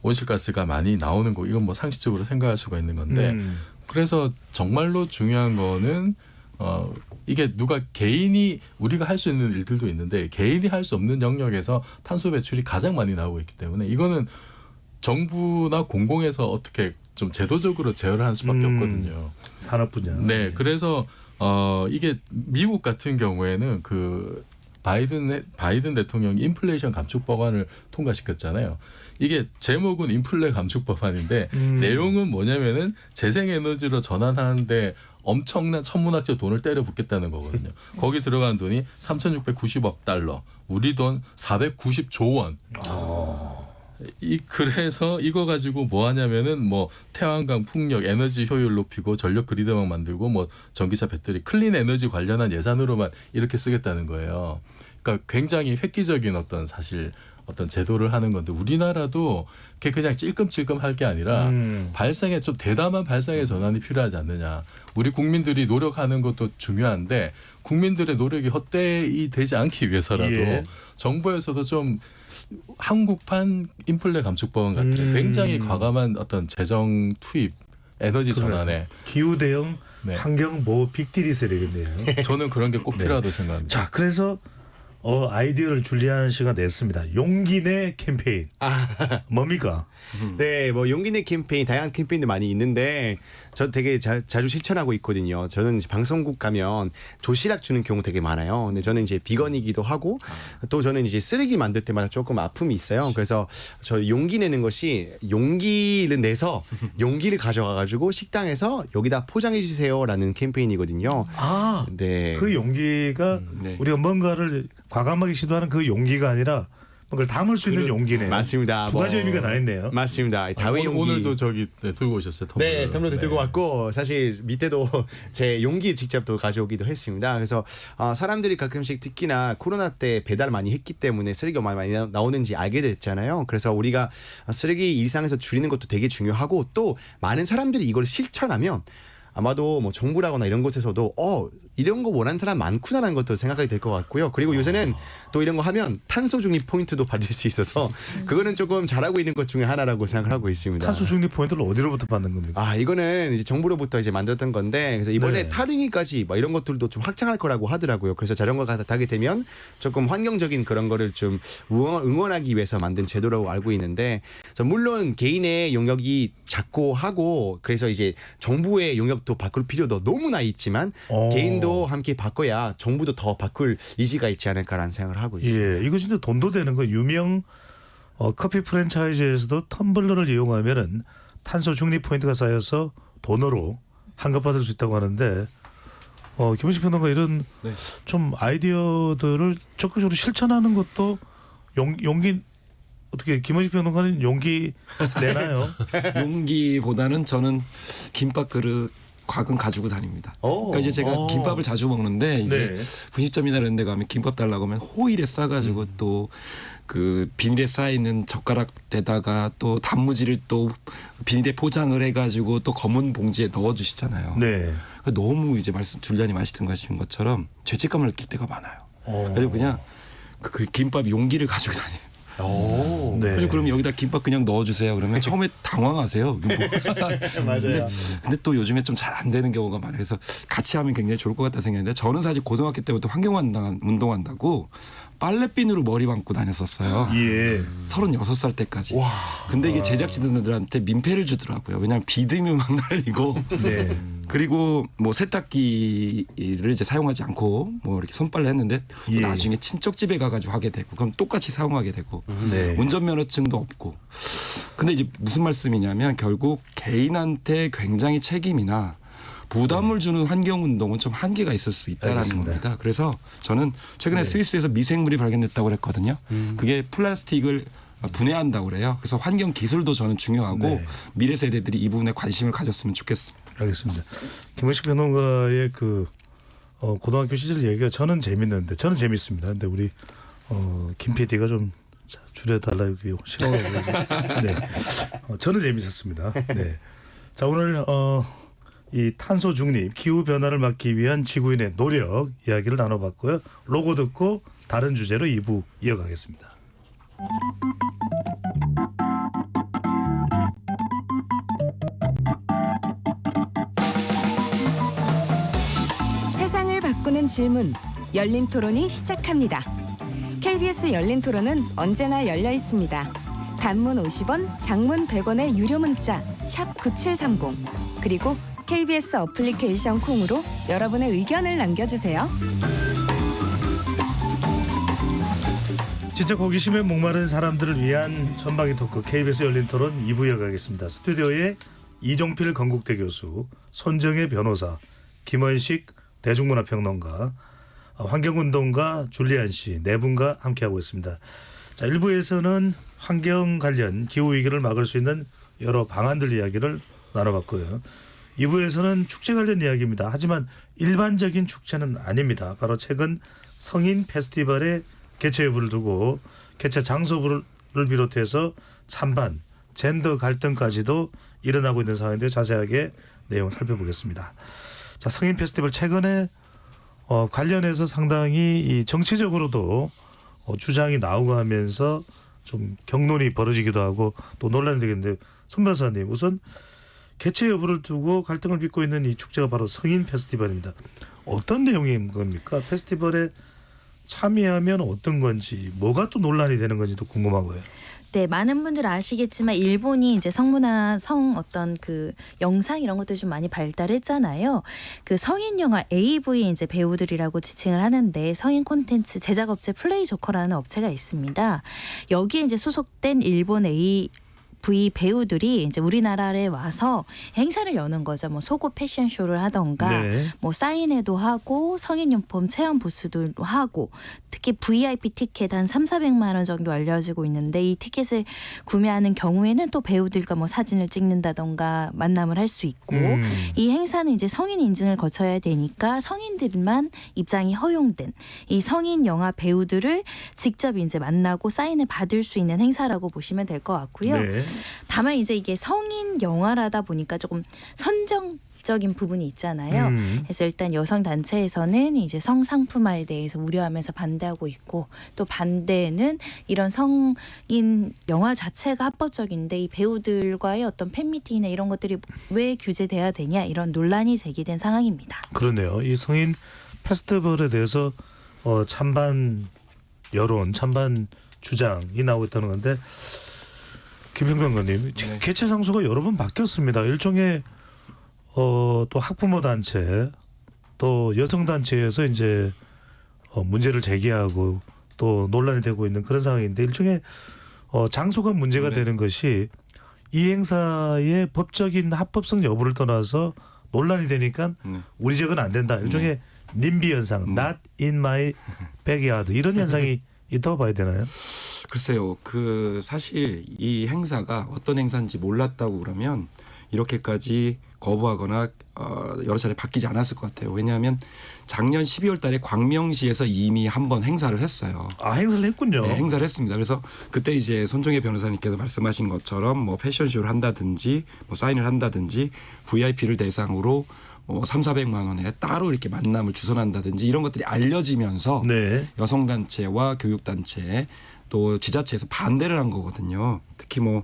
온실가스가 많이 나오는 거 이건 뭐 상식적으로 생각할 수가 있는 건데 그래서 정말로 중요한 거는 이게 누가 개인이 우리가 할 수 있는 일들도 있는데 개인이 할 수 없는 영역에서 탄소 배출이 가장 많이 나오고 있기 때문에 이거는 정부나 공공에서 어떻게 좀 제도적으로 제어를 할 수밖에 없거든요. 산업 분야. 네, 그래서 이게 미국 같은 경우에는 그 바이든 대통령이 인플레이션 감축 법안을 통과시켰잖아요. 이게 제목은 인플레 감축 법안인데 내용은 뭐냐면은 재생에너지로 전환하는데 엄청난 천문학적 돈을 때려 붓겠다는 거거든요. 거기 들어간 돈이 3,690억 달러, 우리 돈 490조 원. 그래서 이거 가지고 뭐 하냐면은 뭐 태양광 풍력 에너지 효율 높이고 전력 그리드망 만들고 뭐 전기차 배터리 클린 에너지 관련한 예산으로만 이렇게 쓰겠다는 거예요. 그러니까 굉장히 획기적인 어떤 제도를 하는 건데 우리나라도 그게 그냥 찔끔찔끔 할 게 아니라 발상에 좀 대담한 발상의 전환이 필요하지 않느냐. 우리 국민들이 노력하는 것도 중요한데 국민들의 노력이 헛되이 되지 않기 위해서라도 예. 정부에서도 좀 한국판 인플레 감축법안 같은 굉장히 과감한 어떤 재정 투입 에너지 전환에 기후 대응 네. 환경 보호 빅딜이 있어야 되겠네요. 저는 그런 게 꼭 필요하다고 생각합니다. 자, 그래서 아이디어를 줄리안 씨가 냈습니다. 용기 내 캠페인. 뭡니까? 네, 뭐 용기 내 캠페인 다양한 캠페인도 많이 있는데 저 되게 자주 실천하고 있거든요. 저는 이제 방송국 가면 도시락 주는 경우 되게 많아요. 근데 저는 이제 비건이기도 하고 또 저는 이제 쓰레기 만들 때마다 조금 아픔이 있어요. 그래서 저 용기 내는 것이 용기를 내서 용기를 가져가 가지고 식당에서 여기다 포장해 주세요라는 캠페인이거든요. 아, 네. 그 용기가 네. 우리가 뭔가를 과감하게 시도하는 그 용기가 아니라 뭔가를 담을 수 있는 용기네요. 맞습니다. 두 가지 의미가 다 있네요. 맞습니다. 다회 용기. 오늘도 저기 들고 오셨어요. 텀블러. 네, 텀블러도 들고 왔고 사실 밑에도 제 용기 직접 또 가져오기도 했습니다. 그래서 사람들이 가끔씩 특히나 코로나 때 배달 많이 했기 때문에 쓰레기가 많이 나오는지 알게 됐잖아요. 그래서 우리가 쓰레기 일상에서 줄이는 것도 되게 중요하고 또 많은 사람들이 이걸 실천하면 아마도 뭐 정부라거나 이런 곳에서도 이런 거 원하는 사람 많구나라는 것도 생각하게 될 것 같고요. 그리고 요새는 또 이런 거 하면 탄소 중립 포인트도 받을 수 있어서 그거는 조금 잘하고 있는 것 중에 하나라고 생각을 하고 있습니다. 탄소 중립 포인트를 어디로부터 받는 겁니까? 이거는 이제 정부로부터 이제 만들었던 건데 그래서 이번에 네. 타릉이까지 뭐 이런 것들도 좀 확장할 거라고 하더라고요. 그래서 자전거 타게 되면 조금 환경적인 그런 거를 좀 응원하기 위해서 만든 제도라고 알고 있는데 물론 개인의 영역이 작고 하고 그래서 이제 정부의 영역도 바꿀 필요도 너무나 있지만 개인도 함께 바꿔야 정부도 더 바꿀 의지가 있지 않을까라는 생각을 하고 있습니다. 예, 이거 진짜 돈도 되는 거. 유명 커피 프랜차이즈에서도 텀블러를 이용하면은 탄소 중립 포인트가 쌓여서 돈으로 환급받을 수 있다고 하는데 김은식 평론가 이런 네. 좀 아이디어들을 적극적으로 실천하는 것도 용기 어떻게 김은식 평론가는 용기 내나요? 용기보다는 저는 김밥 그릇 곽은 가지고 다닙니다. 오. 그러니까 이제 제가 김밥을 자주 먹는데 이제 네. 분식점이나 이런 데 가면 김밥 달라고 하면 호일에 싸가지고 또 그 비닐에 쌓여 있는 젓가락에다가 또 단무지를 또 비닐에 포장을 해가지고 또 검은 봉지에 넣어주시잖아요. 네. 그러니까 너무 이제 줄리안이 말씀하신 것처럼 죄책감을 느낄 때가 많아요. 그래서 그냥 그 김밥 용기를 가지고 다녀요. 오. 네. 그래서 그럼 여기다 김밥 그냥 넣어주세요. 그러면 처음에 당황하세요. 맞아요. 근데 또 요즘에 좀 잘 안 되는 경우가 많아요. 그래서 같이 하면 굉장히 좋을 것 같다 생각했는데 저는 사실 고등학교 때부터 운동한다고 빨래핀으로 머리 감고 다녔었어요. 예. 36살 때까지. 근데 이게 제작진들한테 민폐를 주더라고요. 왜냐하면 비듬이 막 날리고 네. 그리고 뭐 세탁기를 이제 사용하지 않고 뭐 이렇게 손빨래 했는데 또 예. 나중에 친척 집에 가가지고 하게 되고 그럼 똑같이 사용하게 되고 네. 운전면허증도 없고. 근데 이제 무슨 말씀이냐면 결국 개인한테 굉장히 책임이나 부담을 주는 환경운동은 좀 한계가 있을 수 있다라는 알겠습니다. 겁니다. 그래서 저는 최근에 스위스에서 미생물이 발견됐다고 그랬거든요. 그게 플라스틱을 분해한다고 그래요. 그래서 환경 기술도 저는 중요하고 네. 미래 세대들이 이 부분에 관심을 가졌으면 좋겠습니다. 알겠습니다. 김원식 평론가의 그 고등학교 시절 얘기가 저는 재밌는데 저는 재밌습니다. 근데 우리 김 PD가 좀 줄여달라고 싫어하고 네. 저는 재밌었습니다. 네. 자 오늘 이 탄소 중립 기후 변화를 막기 위한 지구인의 노력 이야기를 나눠봤고요. 로고 듣고 다른 주제로 2부 이어가겠습니다. 세상을 바꾸는 질문 열린 토론이 시작합니다. KBS 열린 토론은 언제나 열려 있습니다. 단문 50원, 장문 100원의 유료 문자 샵 9730 그리고 KBS 어플리케이션 콩으로 여러분의 의견을 남겨주세요. 진짜 호기심에 목마른 사람들을 위한 전방위 토크 KBS 열린 토론 2부 이어가겠습니다. 스튜디오에 이종필 건국대 교수, 손정혜 변호사, 김원식 대중문화평론가, 환경운동가 줄리안 씨 네 분과 함께하고 있습니다. 자, 1부에서는 환경 관련 기후위기를 막을 수 있는 여러 방안들 이야기를 나눠봤고요. 2부에서는 축제 관련 이야기입니다. 하지만 일반적인 축제는 아닙니다. 바로 최근 성인 페스티벌의 개최 여부를 두고 개최 장소를 비롯해서 찬반, 젠더 갈등까지도 일어나고 있는 상황인데 자세하게 내용을 살펴보겠습니다. 자, 성인 페스티벌 최근에 관련해서 상당히 이 정치적으로도 주장이 나오고 하면서 좀 경론이 벌어지기도 하고 또 논란이 되겠는데 손 변호사님 우선 개최 여부를 두고 갈등을 빚고 있는 이 축제가 바로 성인 페스티벌입니다. 어떤 내용인 겁니까? 페스티벌에 참여하면 어떤 건지 뭐가 또 논란이 되는 건지도 궁금하고요. 네, 많은 분들 아시겠지만 일본이 이제 성문화 어떤 그 영상 이런 것들 좀 많이 발달했잖아요. 그 성인 영화 AV 이제 배우들이라고 지칭을 하는데 성인 콘텐츠 제작 업체 플레이조커라는 업체가 있습니다. 여기에 이제 소속된 일본 AV 배우들이 이제 우리나라에 와서 행사를 여는 거죠. 뭐 속옷 패션쇼를 하던가 네. 뭐 사인회도 하고 성인용품 체험 부스도 하고 특히 VIP 티켓 한 3,400만 원 정도 알려지고 있는데 이 티켓을 구매하는 경우에는 또 배우들과 뭐 사진을 찍는다던가 만남을 할 수 있고 이 행사는 이제 성인 인증을 거쳐야 되니까 성인들만 입장이 허용된 이 성인 영화 배우들을 직접 이제 만나고 사인을 받을 수 있는 행사라고 보시면 될 것 같고요. 네. 다만 이제 이게 성인 영화라다 보니까 조금 선정적인 부분이 있잖아요. 그래서 일단 여성 단체에서는 이제 성상품화에 대해서 우려하면서 반대하고 있고 또 반대는 이런 성인 영화 자체가 합법적인데 이 배우들과의 어떤 팬미팅이나 이런 것들이 왜 규제돼야 되냐 이런 논란이 제기된 상황입니다. 그러네요. 이 성인 페스티벌에 대해서 찬반 여론, 찬반 주장이 나오고 있다는 건데 김평론가님 지금 개최 장소가 여러 번 바뀌었습니다. 일종의 또 학부모 단체 또 여성 단체에서 이제 문제를 제기하고 또 논란이 되고 있는 그런 상황인데 일종의 장소가 문제가 되는 것이 이 행사의 법적인 합법성 여부를 떠나서 논란이 되니까 우리 지역은 안 된다. 일종의 님비 현상, not in my backyard 이런 현상이 있다고 봐야 되나요? 글쎄요. 그 사실 이 행사가 어떤 행사인지 몰랐다고 그러면 이렇게까지 거부하거나 여러 차례 바뀌지 않았을 것 같아요. 왜냐하면 작년 12월 달에 광명시에서 이미 한번 행사를 했어요. 아, 행사를 했군요. 네, 행사를 했습니다. 그래서 그때 이제 손종혜 변호사님께서 말씀하신 것처럼 뭐 패션쇼를 한다든지 뭐 사인을 한다든지 VIP를 대상으로 뭐 3,400만 원에 따로 이렇게 만남을 주선한다든지 이런 것들이 알려지면서 네. 여성단체와 교육단체 또 지자체에서 반대를 한 거거든요. 특히 뭐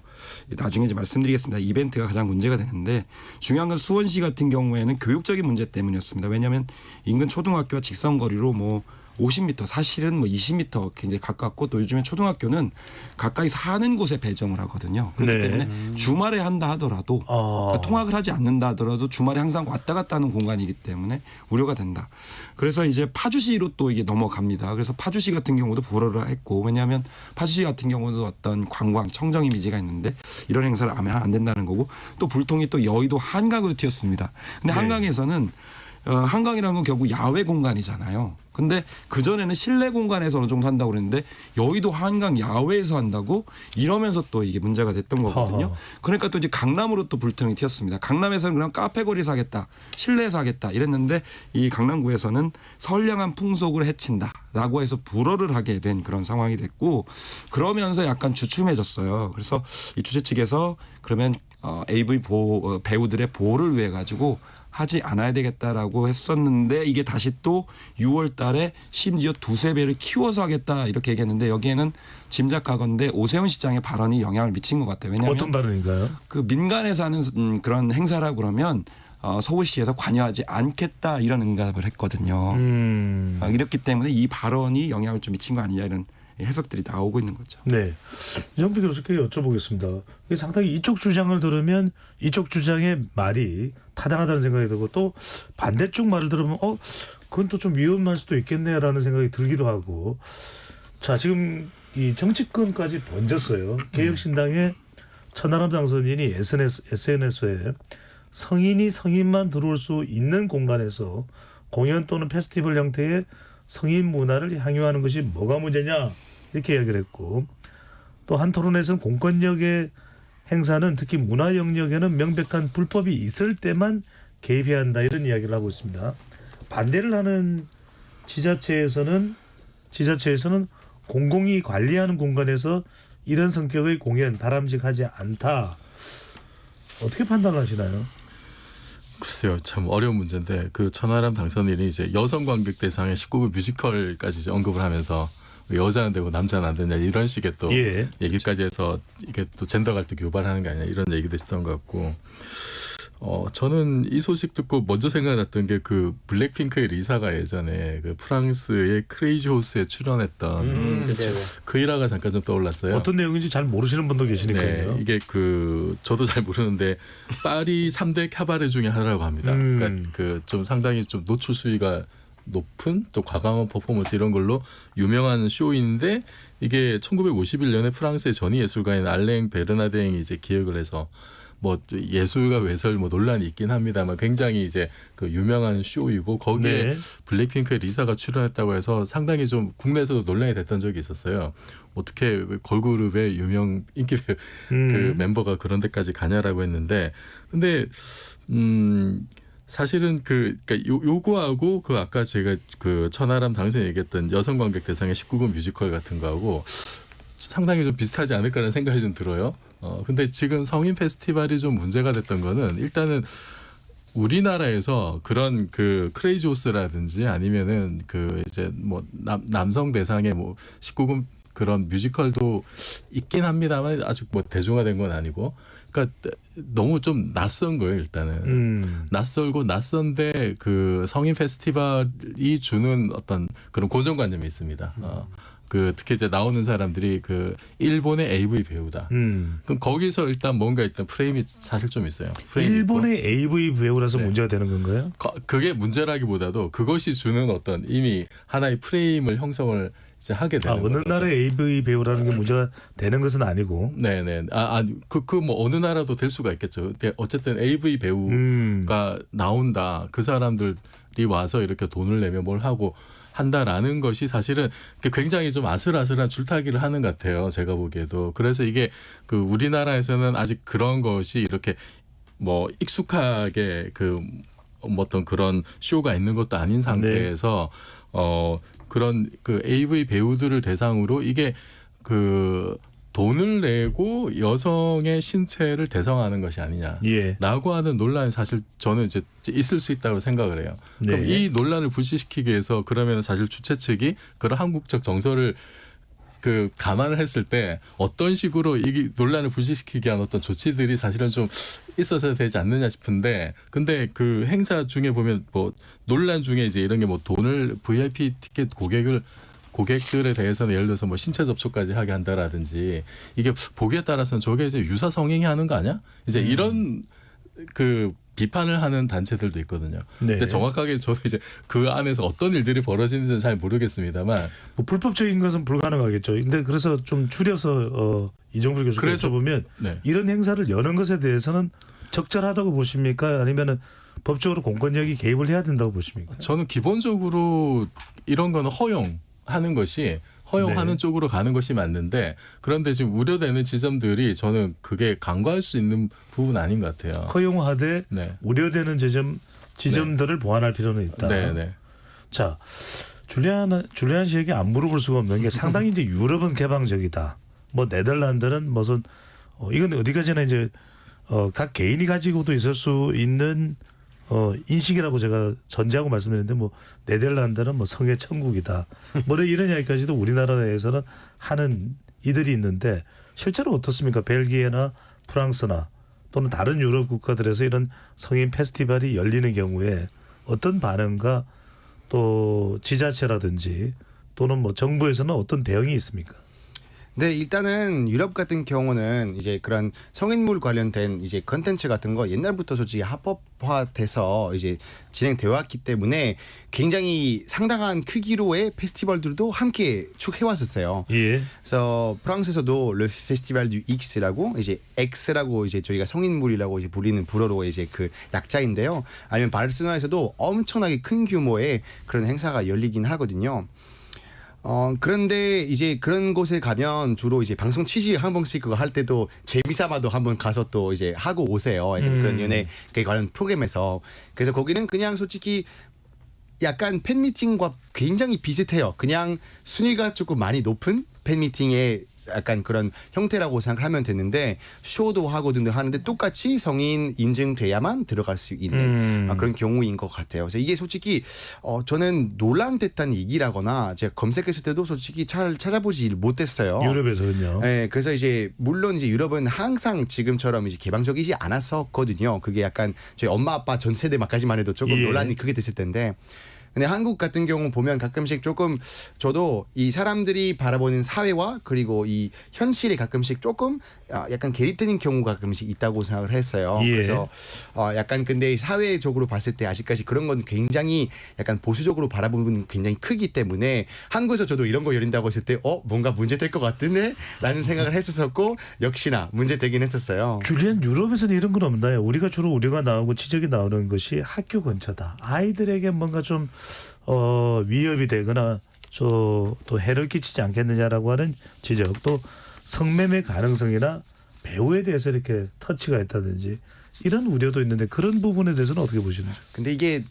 나중에 이제 말씀드리겠습니다. 이벤트가 가장 문제가 되는데 중요한 건 수원시 같은 경우에는 교육적인 문제 때문이었습니다. 왜냐하면 인근 초등학교와 직선거리로 뭐 50m 사실은 뭐 20m 굉장히 가깝고 또 요즘에 초등학교는 가까이 사는 곳에 배정을 하거든요. 그렇기 네. 때문에 주말에 한다 하더라도 그러니까 통학을 하지 않는다 하더라도 주말에 항상 왔다 갔다 하는 공간이기 때문에 우려가 된다. 그래서 이제 파주시로 또 이게 넘어갑니다. 그래서 파주시 같은 경우도 불허를 했고 왜냐하면 파주시 같은 경우도 어떤 관광 청정 이미지가 있는데 이런 행사를 하면 안 된다는 거고 또 불통이 또 여의도 한강으로 튀었습니다. 근데 네. 한강에서는 한강이라는 건 결국 야외 공간이잖아요. 근데 그전에는 실내 공간에서 어느 정도 한다고 그랬는데 여의도 한강 야외에서 한다고 이러면서 또 이게 문제가 됐던 거거든요. 허허. 그러니까 또 이제 강남으로 또 불통이 튀었습니다. 강남에서는 그냥 카페 거리에서 하겠다. 실내에서 하겠다. 이랬는데 이 강남구에서는 선량한 풍속을 해친다라고 해서 불허를 하게 된 그런 상황이 됐고 그러면서 약간 주춤해졌어요. 그래서 이 주최 측에서 그러면 AV 배우들의 보호를 위해 가지고 하지 않아야 되겠다라고 했었는데 이게 다시 또 6월 달에 심지어 두세 배를 키워서 하겠다 이렇게 얘기했는데 여기에는 짐작하건대 오세훈 시장의 발언이 영향을 미친 것 같아요. 왜냐하면 어떤 발언인가요? 그 민간에서 하는 그런 행사라고 그러면 서울시에서 관여하지 않겠다 이런 응답을 했거든요. 이렇기 때문에 이 발언이 영향을 좀 미친 거 아니냐 이런 해석들이 나오고 있는 거죠. 네. 이정필 교수께 여쭤보겠습니다. 이게 상당히 이쪽 주장을 들으면 이쪽 주장의 말이 타당하다는 생각이 들고 또 반대쪽 말을 들으면 그건 또 좀 위험할 수도 있겠네라는 생각이 들기도 하고 자 지금 이 정치권까지 번졌어요. 개혁신당의 천하람 당선인이 SNS에 성인이 성인만 들어올 수 있는 공간에서 공연 또는 페스티벌 형태의 성인 문화를 향유하는 것이 뭐가 문제냐 이렇게 이야기를 했고 또 한 토론에서는 공권력의 행사는 특히 문화 영역에는 명백한 불법이 있을 때만 개입해야 한다 이런 이야기를 하고 있습니다. 반대를 하는 지자체에서는 공공이 관리하는 공간에서 이런 성격의 공연 바람직하지 않다. 어떻게 판단하시나요? 글쎄요, 참 어려운 문제인데 그 천하람 당선인이 이제 여성 관객 대상의 19금 뮤지컬까지 이제 언급을 하면서 여자는 되고 남자는 안 되냐 이런 식의 또 예. 얘기까지 해서 이게 또 젠더 갈등 유발하는 게 아니냐 이런 얘기도 있었던 것 같고 저는 이 소식 듣고 먼저 생각났던 게 그 블랙핑크의 리사가 예전에 그 프랑스의 크레이지 호스에 출연했던 그 일화가 잠깐 좀 떠올랐어요. 어떤 내용인지 잘 모르시는 분도 계시니까요. 네, 이게 그 저도 잘 모르는데 파리 3대 캐바레 중에 하나라고 합니다. 그러니까 그 좀 상당히 좀 노출 수위가 높은 또 과감한 퍼포먼스 이런 걸로 유명한 쇼인데 이게 1951년에 프랑스의 전위 예술가인 알랭 베르나데잉이 이제 기획을 해서 뭐 예술가 외설 뭐 논란이 있긴 합니다만 굉장히 이제 그 유명한 쇼이고 거기에 네. 블랙핑크의 리사가 출연했다고 해서 상당히 좀 국내에서도 논란이 됐던 적이 있었어요. 어떻게 걸그룹의 유명 인기 그 멤버가 그런 데까지 가냐라고 했는데 근데 사실은 그러니까 요거하고 그 아까 제가 그 천하람 당선이 얘기했던 여성 관객 대상의 19금 뮤지컬 같은 거하고 상당히 좀 비슷하지 않을까라는 생각이 좀 들어요. 근데 지금 성인 페스티벌이 좀 문제가 됐던 거는 일단은 우리나라에서 그런 그 크레이지 호스라든지 아니면은 그 이제 뭐 남성 대상의 뭐 19금 그런 뮤지컬도 있긴 합니다만 아직 뭐 대중화된 건 아니고 그러니까 너무 좀 낯선 거예요 일단은 낯설고 낯선데 그 성인 페스티벌이 주는 어떤 그런 고정관념이 있습니다. 그 특히 이제 나오는 사람들이 그 일본의 AV 배우다. 그럼 거기서 일단 뭔가 일단 프레임이 사실 좀 있어요. 프레임이 일본의 AV 배우라서 네. 문제가 되는 건가요? 그게 문제라기보다도 그것이 주는 어떤 이미 하나의 프레임을 형성을 이제 하게 되는 어느 거죠. 나라의 AV 배우라는 게 문제가 되는 것은 아니고. 네네. 그 뭐 어느 나라도 될 수가 있겠죠. 근데 어쨌든 AV 배우가 나온다. 그 사람들이 와서 이렇게 돈을 내면 뭘 하고 한다라는 것이 사실은 굉장히 좀 아슬아슬한 줄타기를 하는 것 같아요. 제가 보기에도. 그래서 이게 그 우리나라에서는 아직 그런 것이 이렇게 뭐 익숙하게 그 어떤 그런 쇼가 있는 것도 아닌 상태에서 그런 그 AV 배우들을 대상으로 이게 그 돈을 내고 여성의 신체를 대성하는 것이 아니냐라고 예. 하는 논란이 사실 저는 이제 있을 수 있다고 생각을 해요. 그럼 네. 이 논란을 불식시키기 위해서 그러면 사실 주최 측이 그런 한국적 정서를 그 감안을 했을 때 어떤 식으로 이 논란을 불식시키기 위한 어떤 조치들이 사실은 좀 있어야 되지 않느냐 싶은데, 근데 그 행사 중에 보면 뭐 논란 중에 이제 이런 게 뭐 돈을 VIP 티켓 고객들에 대해서는 예를 들어서 뭐 신체 접촉까지 하게 한다라든지, 이게 보기에 따라서는 저게 이제 유사 성행위 하는 거 아니야? 이제 이런 그 비판을 하는 단체들도 있거든요. 네. 근데 정확하게 저도 이제 그 안에서 어떤 일들이 벌어지는지는 잘 모르겠습니다만, 뭐 불법적인 것은 불가능하겠죠. 근데 그래서 좀 줄여서 이종필 교수께 그래서- 여쭤보면 네. 이런 행사를 여는 것에 대해서는 적절하다고 보십니까? 아니면은 법적으로 공권력이 개입을 해야 된다고 보십니까? 저는 기본적으로 이런 거는 허용하는 것이 허용하는 네. 쪽으로 가는 것이 맞는데, 그런데 지금 우려되는 지점들이 저는 그게 간과할 수 있는 부분 아닌 것 같아요. 허용하되 네. 우려되는 지점들을 보완할 필요는 있다. 네. 자, 줄리안 씨에게 안 물어볼 수가 없는 게 상당히 이제 유럽은 개방적이다. 뭐 네덜란드는 무슨 이건 어디까지나 이제 각 개인이 가지고도 있을 수 있는 인식이라고 제가 전제하고 말씀드렸는데, 뭐 네덜란드는 뭐 성의 천국이다. 뭐 이런 이야기까지도 우리나라 내에서는 하는 이들이 있는데, 실제로 어떻습니까? 벨기에나 프랑스나 또는 다른 유럽 국가들에서 이런 성인 페스티벌이 열리는 경우에 어떤 반응과 또 지자체라든지 또는 뭐 정부에서는 어떤 대응이 있습니까? 네, 일단은 유럽 같은 경우는 이제 그런 성인물 관련된 이제 컨텐츠 같은 거 옛날부터 솔직히 합법화돼서 이제 진행되어 왔기 때문에 굉장히 상당한 크기로의 페스티벌들도 함께 쭉 해왔었어요. 예. 그래서 프랑스에서도 Le Festival du X라고, 이제 X라고 이제 저희가 성인물이라고 이제 불리는 불어로 이제 그 약자인데요. 아니면 바르셀로나에서도 엄청나게 큰 규모의 그런 행사가 열리긴 하거든요. 그런데 이제 그런 곳에 가면 주로 이제 방송 취지 한 번씩 그거 할 때도 재미삼아도 한번 가서 또 이제 하고 오세요. 그런 연예 관련 프로그램에서. 그래서 거기는 그냥 솔직히 약간 팬미팅과 굉장히 비슷해요. 그냥 순위가 조금 많이 높은 팬미팅의 약간 그런 형태라고 생각하면 되는데, 쇼도 하고 등등 하는데 똑같이 성인 인증돼야만 들어갈 수 있는 그런 경우인 것 같아요. 그래서 이게 솔직히 저는 논란됐다는 얘기라거나 제가 검색했을 때도 솔직히 잘 찾아보지 못했어요. 유럽에서는요. 네, 그래서 이제 물론 이제 유럽은 항상 지금처럼 이제 개방적이지 않았었거든요. 그게 약간 저희 엄마 아빠 전 세대만까지만 해도 조금 예. 논란이 크게 됐을 텐데. 근데 한국 같은 경우 보면 가끔씩 조금 저도 이 사람들이 바라보는 사회와 그리고 이 현실에 가끔씩 조금 약간 개입되는 경우가 가끔씩 있다고 생각을 했어요. 예. 그래서 약간 근데 사회적으로 봤을 때 아직까지 그런 건 굉장히 약간 보수적으로 바라보는 건 굉장히 크기 때문에 한국에서 저도 이런 거 열린다고 했을 때 뭔가 문제될 것 같은데 라는 생각을 했었고, 역시나 문제되긴 했었어요. 줄리안, 유럽에서는 이런 건 없나요? 우리가 주로 우려가 나오고 지적이 나오는 것이 학교 근처다. 아이들에게 뭔가 좀 위협이 되거나 또 해를 끼치지 않겠느냐라고 하는 지적, 또 성매매 가능성이나 배우에 대해서 이렇게 터치가 있다든지 이런 우려도 있는데, 그런 부분에 대해서는 어떻게 보시는지? 근데 이게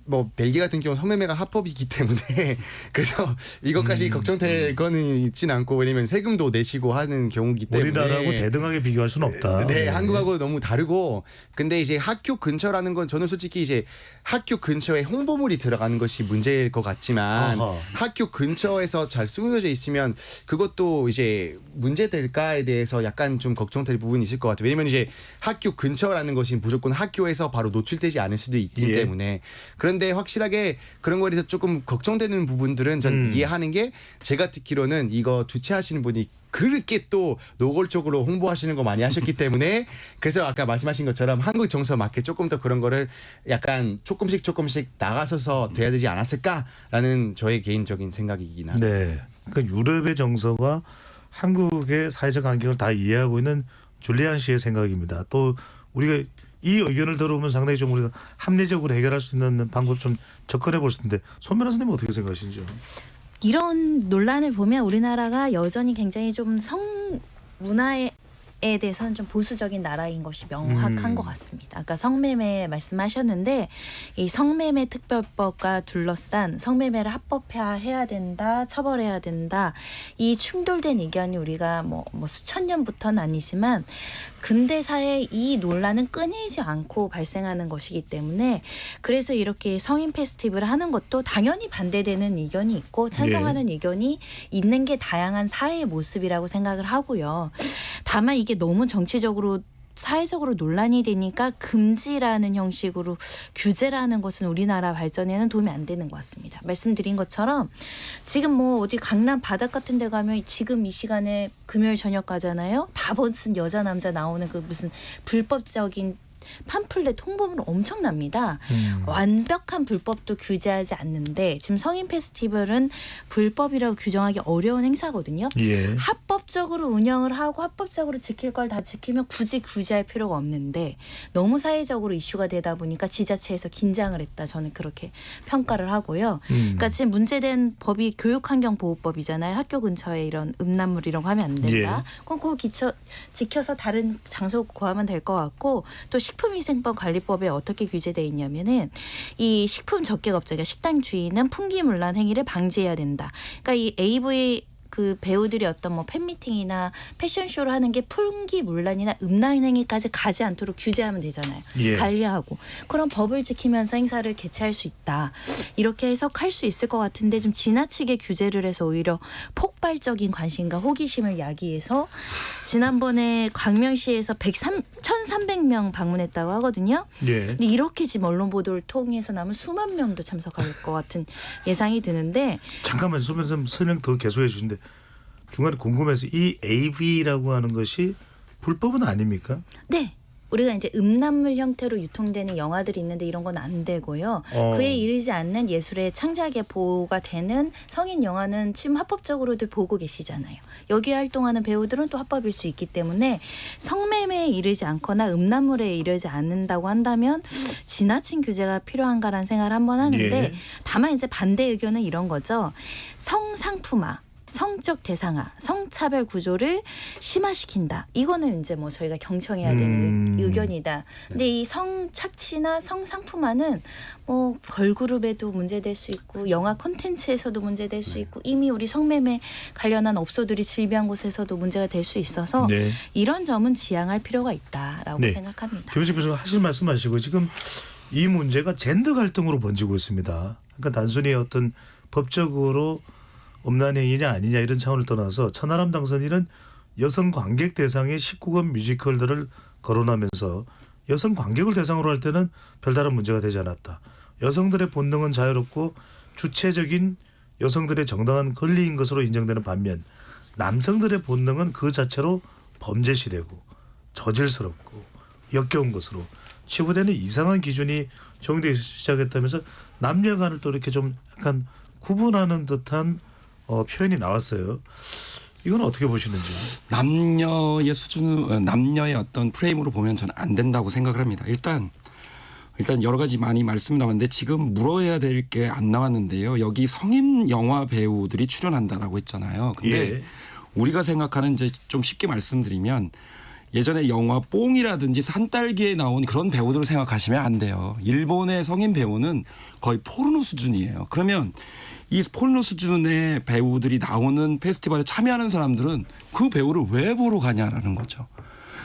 뭐 벨기에 같은 경우 성매매가 합법이기 때문에 그래서 이것까지 걱정될 거는 있진 않고, 왜냐면 세금도 내시고 하는 경우이기 때문에 우리나라하고 대등하게 비교할 수는 없다. 네, 한국하고 너무 다르고, 근데 이제 학교 근처라는 건 저는 솔직히 이제 학교 근처에 홍보물이 들어가는 것이 문제일 것 같지만, 어허. 학교 근처에서 잘 숨겨져 있으면 그것도 이제 문제될까에 대해서 약간 좀 걱정될 부분이 있을 것 같아요. 왜냐면 이제 학교 근처라는 것이 무조건 학교에서 바로 노출되지 않을 수도 있기 예. 때문에. 그런데 확실하게 그런 거에 대해서 조금 걱정되는 부분들은 전 이해하는 게, 제가 듣기로는 이거 주최하시는 분이 그렇게 또 노골적으로 홍보하시는 거 많이 하셨기 때문에, 그래서 아까 말씀하신 것처럼 한국 정서 맞게 조금 더 그런 거를 약간 조금씩 나가서서 돼야 되지 않았을까라는 저의 개인적인 생각이긴 합니다. 네. 그러니까 유럽의 정서와 한국의 사회적 환경을 다 이해하고 있는 줄리안 씨의 생각입니다. 또 우리가 이 의견을 들어보면 상당히 좀 우리가 합리적으로 해결할 수 있는 방법 좀 접근해 볼 수 있는데, 손 변호사님 어떻게 생각하시죠? 이런 논란을 보면 우리나라가 여전히 굉장히 좀 성 문화에 대해서는 좀 보수적인 나라인 것이 명확한 것 같습니다. 아까 성매매 말씀하셨는데 이 성매매 특별법과 둘러싼 성매매를 합법화해야 된다, 처벌해야 된다. 이 충돌된 의견이 우리가 뭐 수천 년부터는 아니지만 근대사에 이 논란은 끊이지 않고 발생하는 것이기 때문에 그래서 이렇게 성인 페스티벌을 하는 것도 당연히 반대되는 의견이 있고 찬성하는 의견이 있는 게 다양한 사회의 모습이라고 생각을 하고요. 다만 이게 너무 정치적으로 사회적으로 논란이 되니까 금지라는 형식으로 규제를 하는 것은 우리나라 발전에는 도움이 안 되는 것 같습니다. 말씀드린 것처럼 지금 뭐 어디 강남 바닥 같은 데 가면 지금 이 시간에 금요일 저녁 가잖아요. 다 벗은 여자 남자 나오는 그 무슨 불법적인 팜플렛 홍보물 엄청납니다. 완벽한 불법도 규제하지 않는데 지금 성인 페스티벌은 불법이라고 규정하기 어려운 행사거든요. 예. 합법적으로 운영을 하고 합법적으로 지킬 걸 다 지키면 굳이 규제할 필요가 없는데 너무 사회적으로 이슈가 되다 보니까 지자체에서 긴장을 했다. 저는 그렇게 평가를 하고요. 그러니까 지금 문제된 법이 교육환경보호법이잖아요. 학교 근처에 이런 음란물 이런 거 하면 안 된다. 그럼 그거 지켜서 다른 장소 구하면 될 것 같고 또 식품위생법 관리법에 어떻게 규제되어 있냐면은 이 식품 적객업자, 그러니까 식당 주인은 풍기문란 행위를 방지해야 된다. 그러니까 이 AV 그 배우들이 어떤 뭐 팬미팅이나 패션쇼를 하는 게 풍기문란이나 음란 행위까지 가지 않도록 규제하면 되잖아요. 예. 관리하고. 그럼 법을 지키면서 행사를 개최할 수 있다. 이렇게 해석할 수 있을 것 같은데 좀 지나치게 규제를 해서 오히려 폭발적인 관심과 호기심을 야기해서 지난번에 광명시에서 1,300명 방문했다고 하거든요. 예. 근데 이렇게 지금 언론 보도를 통해서 나면 수만 명도 참석할 것 같은 예상이 드는데 잠깐만 소변쌤 설명 더 계속해 주신데 중간에 궁금해서 이 AV라고 하는 것이 불법은 아닙니까? 네. 우리가 이제 음란물 형태로 유통되는 영화들이 있는데 이런 건 안 되고요. 그에 이르지 않는 예술의 창작에 보호가 되는 성인 영화는 지금 합법적으로도 보고 계시잖아요. 여기에 활동하는 배우들은 또 합법일 수 있기 때문에 성매매에 이르지 않거나 음란물에 이르지 않는다고 한다면 지나친 규제가 필요한가라는 생각을 한번 하는데 예. 다만 이제 반대 의견은 이런 거죠. 성상품화. 성적 대상화, 성차별 구조를 심화시킨다. 이거는 이제 뭐 저희가 경청해야 되는 의견이다. 근데 이 성착취나 성상품화는 뭐 걸그룹에도 문제될 수 있고 영화 콘텐츠에서도 문제될 수 있고 이미 우리 성매매 관련한 업소들이 질비한 곳에서도 문제가 될 수 있어서 네. 이런 점은 지양할 필요가 있다라고 네. 생각합니다. 김현식 교수가 하실 말씀하시고 지금 이 문제가 젠더 갈등으로 번지고 있습니다. 그러니까 단순히 어떤 법적으로 음란행위냐 아니냐 이런 차원을 떠나서 천하람 당선인은 여성 관객 대상의 19금 뮤지컬들을 거론하면서 여성 관객을 대상으로 할 때는 별다른 문제가 되지 않았다. 여성들의 본능은 자유롭고 주체적인 여성들의 정당한 권리인 것으로 인정되는 반면 남성들의 본능은 그 자체로 범죄시되고 저질스럽고 역겨운 것으로 치부되는 이상한 기준이 적용되기 시작했다면서 남녀 간을 또 이렇게 좀 약간 구분하는 듯한 표현이 나왔어요. 이건 어떻게 보시는지? 남녀의 수준, 남녀의 어떤 프레임으로 보면 저는 안 된다고 생각을 합니다. 일단 여러 가지 많이 말씀 나왔는데 지금 물어야 될 게 안 나왔는데요. 여기 성인 영화 배우들이 출연한다라고 했잖아요. 근데 예. 우리가 생각하는 이제 좀 쉽게 말씀드리면 예전에 영화 뽕이라든지 산딸기에 나온 그런 배우들을 생각하시면 안 돼요. 일본의 성인 배우는 거의 포르노 수준이에요. 그러면 이 포르노 수준의 배우들이 나오는 페스티벌에 참여하는 사람들은 그 배우를 왜 보러 가냐라는 거죠.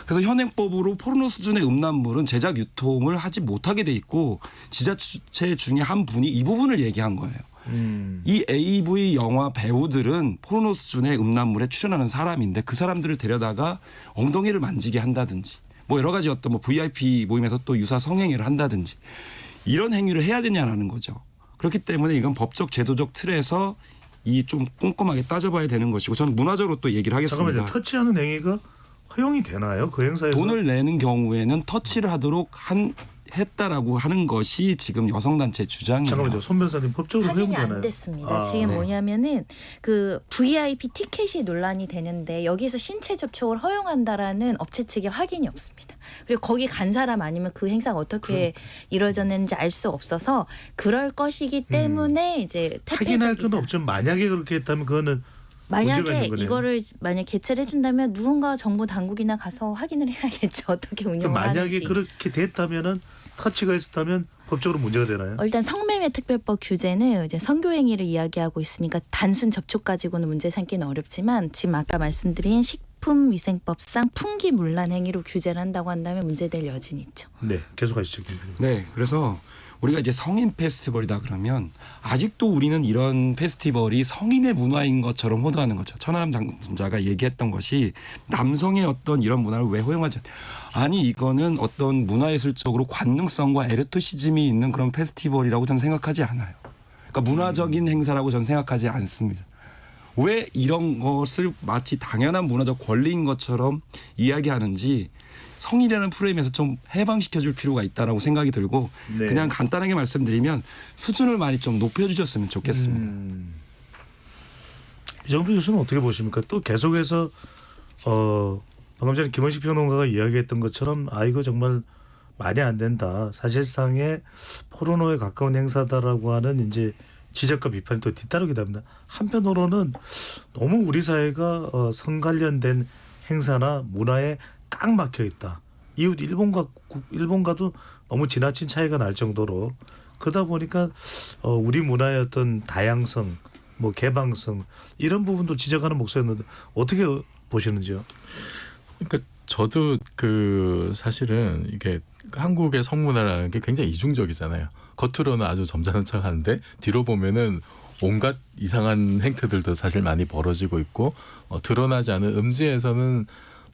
그래서 현행법으로 포르노 수준의 음란물은 제작 유통을 하지 못하게 돼 있고 지자체 중에 한 분이 이 부분을 얘기한 거예요. 이 AV 영화 배우들은 포르노 수준의 음란물에 출연하는 사람인데 그 사람들을 데려다가 엉덩이를 만지게 한다든지 뭐 여러 가지 어떤 뭐 VIP 모임에서 또 유사 성행위를 한다든지 이런 행위를 해야 되냐라는 거죠. 그렇기 때문에 이건 법적 제도적 틀에서 이 좀 꼼꼼하게 따져봐야 되는 것이고 저는 문화적으로 또 얘기를 하겠습니다. 잠깐만요. 터치하는 행위가 허용이 되나요? 그 행사에서? 돈을 내는 경우에는 터치를 하도록 했다라고 하는 것이 지금 여성단체 주장이에요. 잠깐만요. 손 변호사님 법적으로 확인이 허용되나요? 안 됐습니다. 아, 지금 네. 뭐냐면은 그 VIP 티켓이 논란이 되는데 여기서 신체 접촉을 허용한다라는 업체 측의 확인이 없습니다. 그리고 거기 간 사람 아니면 그 행사가 어떻게 이루어졌는지 알 수 없어서 그럴 것이기 때문에 이제 확인할 건 태폐적이다. 없지만 만약에 그렇게 했다면 그거는 문제가 만약에 있는 거네요. 이거를 만약 개최를 해준다면 누군가 정부 당국이나 가서 확인을 해야겠죠. 어떻게 그럼 운영을 만약에 하는지. 그렇게 됐다면은 터치가 있었다면 법적으로 문제가 되나요? 일단 성매매 특별법 규제는 이제 성교행위를 이야기하고 있으니까 단순 접촉 가지고는 문제 삼기는 어렵지만 지금 아까 말씀드린 식품위생법상 풍기문란 행위로 규제를 한다고 한다면 문제될 여지는 있죠. 네, 계속하시죠. 김 교수님. 네, 그래서 우리가 이제 성인 페스티벌이다 그러면 아직도 우리는 이런 페스티벌이 성인의 문화인 것처럼 호도하는 거죠. 천하람 당자가 얘기했던 것이 남성의 어떤 이런 문화를 왜 허용하지? 아니 이거는 어떤 문화예술적으로 관능성과 에로토시즘이 있는 그런 페스티벌이라고 저는 생각하지 않아요. 그러니까 문화적인 행사라고 저는 생각하지 않습니다. 왜 이런 것을 마치 당연한 문화적 권리인 것처럼 이야기하는지 성인이라는 프레임에서 좀 해방시켜줄 필요가 있다라고 생각이 들고 네. 그냥 간단하게 말씀드리면 수준을 많이 좀 높여주셨으면 좋겠습니다. 이정표 교수는 어떻게 보십니까? 또 계속해서 방금 전에 김원식 평론가가 이야기했던 것처럼 이거 정말 말이 안 된다. 사실상의 포르노에 가까운 행사다라고 하는 이제 지적과 비판이 또 뒤따르게 됩니다. 한편으로는 너무 우리 사회가 성 관련된 행사나 문화에 꽉 막혀 있다. 이웃 일본과도 너무 지나친 차이가 날 정도로 그러다 보니까 우리 문화의 어떤 다양성, 뭐 개방성 이런 부분도 지적하는 목소리였는데 어떻게 보시는지요? 그러니까 저도 그 사실은 이게 한국의 성문화라는 게 굉장히 이중적이잖아요. 겉으로는 아주 점잖은 척하는데 뒤로 보면은 온갖 이상한 행태들도 사실 많이 벌어지고 있고 드러나지 않은 음지에서는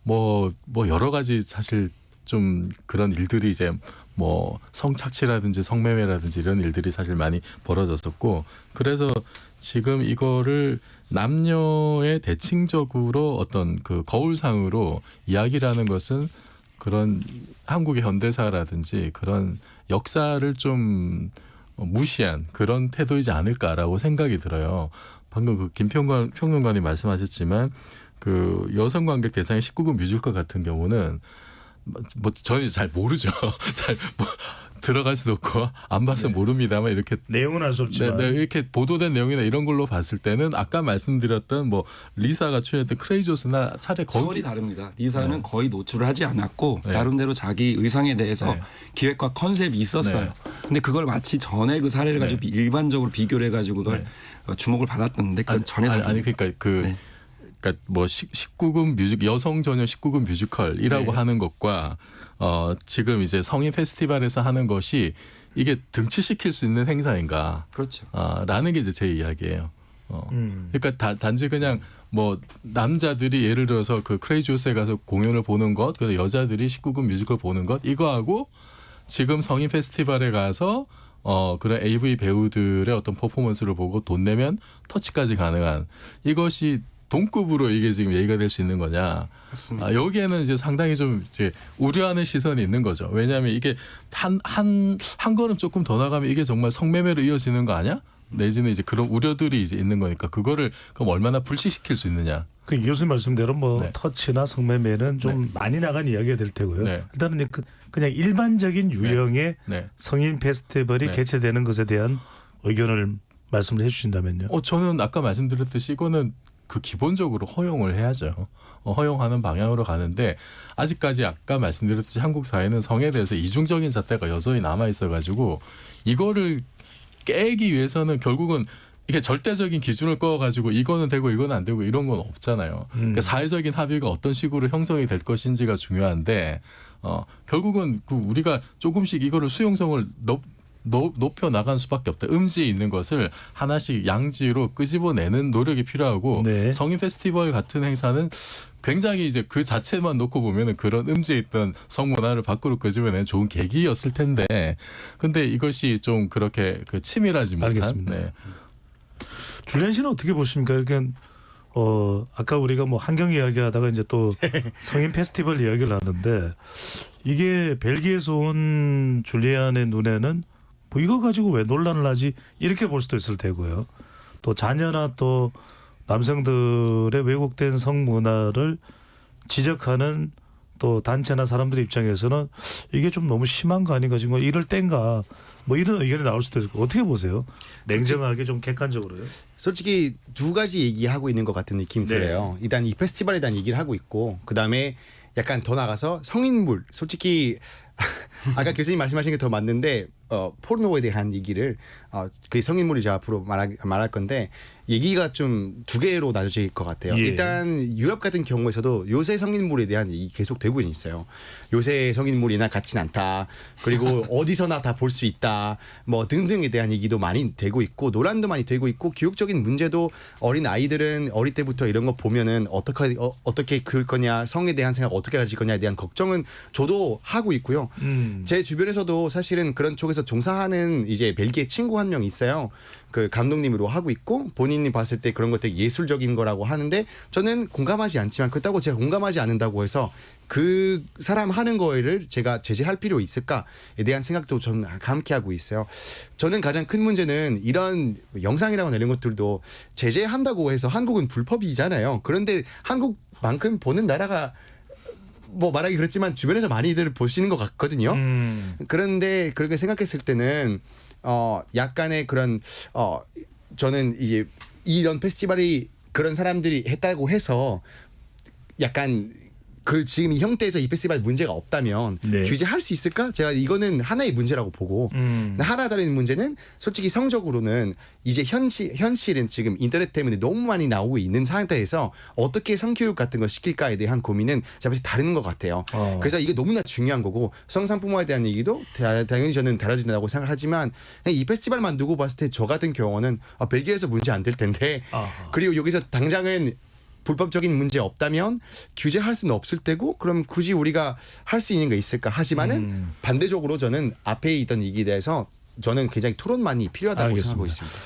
뭐 여러 가지 사실 좀 그런 일들이 이제 뭐 성착취라든지 성매매라든지 이런 일들이 사실 많이 벌어졌었고 그래서 지금 이거를 남녀의 대칭적으로 어떤 그 거울상으로 이야기를 하는 것은 그런 한국의 현대사라든지 그런 역사를 좀 무시한 그런 태도이지 않을까라고 생각이 들어요. 방금 그 김평론가님 말씀하셨지만 그 여성 관객 대상의 19금 뮤지컬 같은 경우는 뭐 저는 잘 모르죠. 잘 뭐 들어갈 수도 없고 안 봐서 모릅니다만 이렇게 내용은 알 수 없지만 네, 이렇게 보도된 내용이나 이런 걸로 봤을 때는 아까 말씀드렸던 뭐 리사가 출연했던 크레이조스나 차라리 차원이 다릅니다. 리사는 거의 노출을 하지 않았고 네. 나름대로 자기 의상에 대해서 네. 기획과 컨셉이 있었어요. 근데 그걸 마치 전에 그 사례를 가지고 일반적으로 비교를 해가지고 그걸 주목을 받았던데 그건 전혀 다릅니다. 아니 그러니까 그러니까 뭐 19금 여성 전용 19금 뮤지컬이라고 하는 것과 지금 이제 성인 페스티벌에서 하는 것이 이게 등치시킬 수 있는 행사인가? 그렇죠. 라는 게 이제 제 이야기예요. 그러니까 단지 그냥 뭐 남자들이 예를 들어서 그 크레이지 호스에 가서 공연을 보는 것, 그래서 여자들이 19금 뮤지컬 보는 것 이거하고 지금 성인 페스티벌에 가서 그런 AV 배우들의 어떤 퍼포먼스를 보고 돈 내면 터치까지 가능한 이것이 동급으로 이게 지금 얘기가 될 수 있는 거냐? 맞습니다. 여기에는 이제 상당히 좀 이제 우려하는 시선이 있는 거죠. 왜냐하면 이게 한 걸음 조금 더 나가면 이게 정말 성매매로 이어지는 거 아니야? 내지는 이제 그런 우려들이 이제 있는 거니까 그거를 그럼 얼마나 불식시킬 수 있느냐? 그 이 교수님 말씀대로 뭐 네. 터치나 성매매는 좀 많이 나간 이야기가 될 테고요. 네. 일단은 그냥 일반적인 유형의 네. 성인 페스티벌이 네. 개최되는 것에 대한 의견을 말씀을 해주신다면요. 저는 아까 말씀드렸듯이 이거는 그 기본적으로 허용을 해야죠. 허용하는 방향으로 가는데 아직까지 아까 말씀드렸듯이 한국 사회는 성에 대해서 이중적인 잣대가 여전히 남아 있어가지고 이거를 깨기 위해서는 결국은 이게 절대적인 기준을 꺼가지고 이거는 되고 이거는 안 되고 이런 건 없잖아요. 그러니까 사회적인 합의가 어떤 식으로 형성이 될 것인지가 중요한데 결국은 그 우리가 조금씩 이거를 수용성을 높여 나간 수밖에 없다. 음지에 있는 것을 하나씩 양지로 끄집어내는 노력이 필요하고 네. 성인 페스티벌 같은 행사는 굉장히 이제 그 자체만 놓고 보면은 그런 음지에 있던 성문화를 밖으로 끄집어내는 좋은 계기였을 텐데, 근데 이것이 좀 그렇게 그 치밀하지 못한. 알겠습니다. 네. 줄리안 씨는 어떻게 보십니까? 이렇게 아까 우리가 뭐 환경 이야기하다가 이제 또 성인 페스티벌 이야기를 하는데 이게 벨기에에서 온 줄리안의 눈에는 뭐 이거 가지고 왜 논란을 하지 이렇게 볼 수도 있을 테고요. 또 자녀나 또 남성들의 왜곡된 성문화를 지적하는 또 단체나 사람들 입장에서는 이게 좀 너무 심한 거 아닌가 지금 이럴 땐가 뭐 이런 의견이 나올 수도 있고 어떻게 보세요? 냉정하게 좀 객관적으로요. 솔직히 두 가지 얘기하고 있는 것 같은 느낌이 네. 들어요. 일단 이 페스티벌에 대한 얘기를 하고 있고 그다음에 약간 더 나가서 성인물 솔직히 아까 교수님 말씀하신 게 더 맞는데 포르노에 대한 얘기를 그 성인물이자 앞으로 말할 건데 얘기가 좀 두 개로 나눠질 것 같아요. 예. 일단 유럽 같은 경우에서도 요새 성인물에 대한 얘기 계속 되고 있어요. 요새 성인물이나 같진 않다. 그리고 어디서나 다 볼 수 있다. 뭐 등등에 대한 얘기도 많이 되고 있고 논란도 많이 되고 있고 교육적인 문제도 어린 아이들은 어릴 때부터 이런 거 보면은 어떻게 그럴 거냐 성에 대한 생각 어떻게 가질 거냐에 대한 걱정은 저도 하고 있고요. 제 주변에서도 사실은 그런 쪽에서 종사하는 이제 벨기에 친구 한 명 있어요. 그 감독님으로 하고 있고 본인이 봤을 때 그런 것들이 예술적인 거라고 하는데 저는 공감하지 않지만 그렇다고 제가 공감하지 않는다고 해서 그 사람 하는 거를 제가 제재할 필요 있을까에 대한 생각도 저는 함께 하고 있어요. 저는 가장 큰 문제는 이런 영상이라거나 이런 것들도 제재한다고 해서 한국은 불법이잖아요. 그런데 한국만큼 보는 나라가 뭐 말하기 그렇지만 주변에서 많이들 보시는 것 같거든요. 그런데 그렇게 생각했을 때는 약간의 그런 저는 이제 이런 페스티벌이 그런 사람들이 했다고 해서 약간 그 지금 이 형태에서 이 페스티벌 문제가 없다면 네. 규제할 수 있을까? 제가 이거는 하나의 문제라고 보고 하나 다른 문제는 솔직히 성적으로는 이제 현실은 지금 인터넷 때문에 너무 많이 나오고 있는 상태에서 어떻게 성교육 같은 걸 시킬까에 대한 고민은 제가 다른 것 같아요. 그래서 이게 너무나 중요한 거고 성상품화에 대한 얘기도 당연히 저는 다뤄진다고 생각하지만 이 페스티벌만 두고 봤을 때 저 같은 경우는 벨기에에서 문제 안 될 텐데 그리고 여기서 당장은 불법적인 문제 없다면 규제할 수는 없을 테고 그럼 굳이 우리가 할 수 있는 게 있을까 하지만은 반대적으로 저는 앞에 있던 얘기에 대해서 저는 굉장히 토론만이 필요하다고 알겠습니다. 생각하고 있습니다.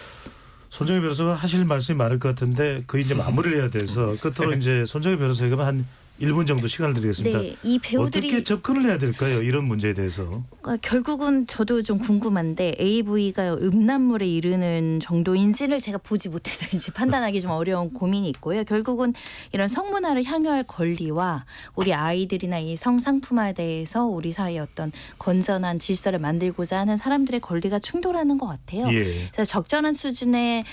손정희 변호사가 하실 말씀이 많을 것 같은데 그 이제 마무리를 해야 돼서 끝으로 이제 손정희 변호사에게 한 1분 정도 시간을 드리겠습니다. 네, 이 배우들이 어떻게 접근을 해야 될까요? 이런 문제에 대해서. 결국은 저도 좀 궁금한데 AV가 음란물에 이르는 정도인지를 제가 보지 못해서 이제 판단하기 좀 어려운 고민이 있고요. 결국은 이런 성문화를 향유할 권리와 우리 아이들이나 이 성상품화에 대해서 우리 사회의 어떤 건전한 질서를 만들고자 하는 사람들의 권리가 충돌하는 것 같아요. 예. 그래서 적절한 수준의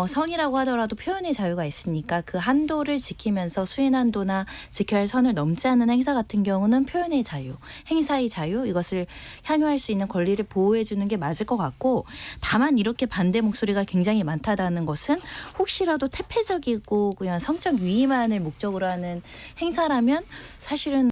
성이라고 하더라도 표현의 자유가 있으니까 그 한도를 지키면서 수행 한도나 지켜야 할 선을 넘지 않는 행사 같은 경우는 표현의 자유, 행사의 자유 이것을 향유할 수 있는 권리를 보호해 주는 게 맞을 것 같고 다만 이렇게 반대 목소리가 굉장히 많다는 것은 혹시라도 태폐적이고 그냥 성적 위임만을 목적으로 하는 행사라면 사실은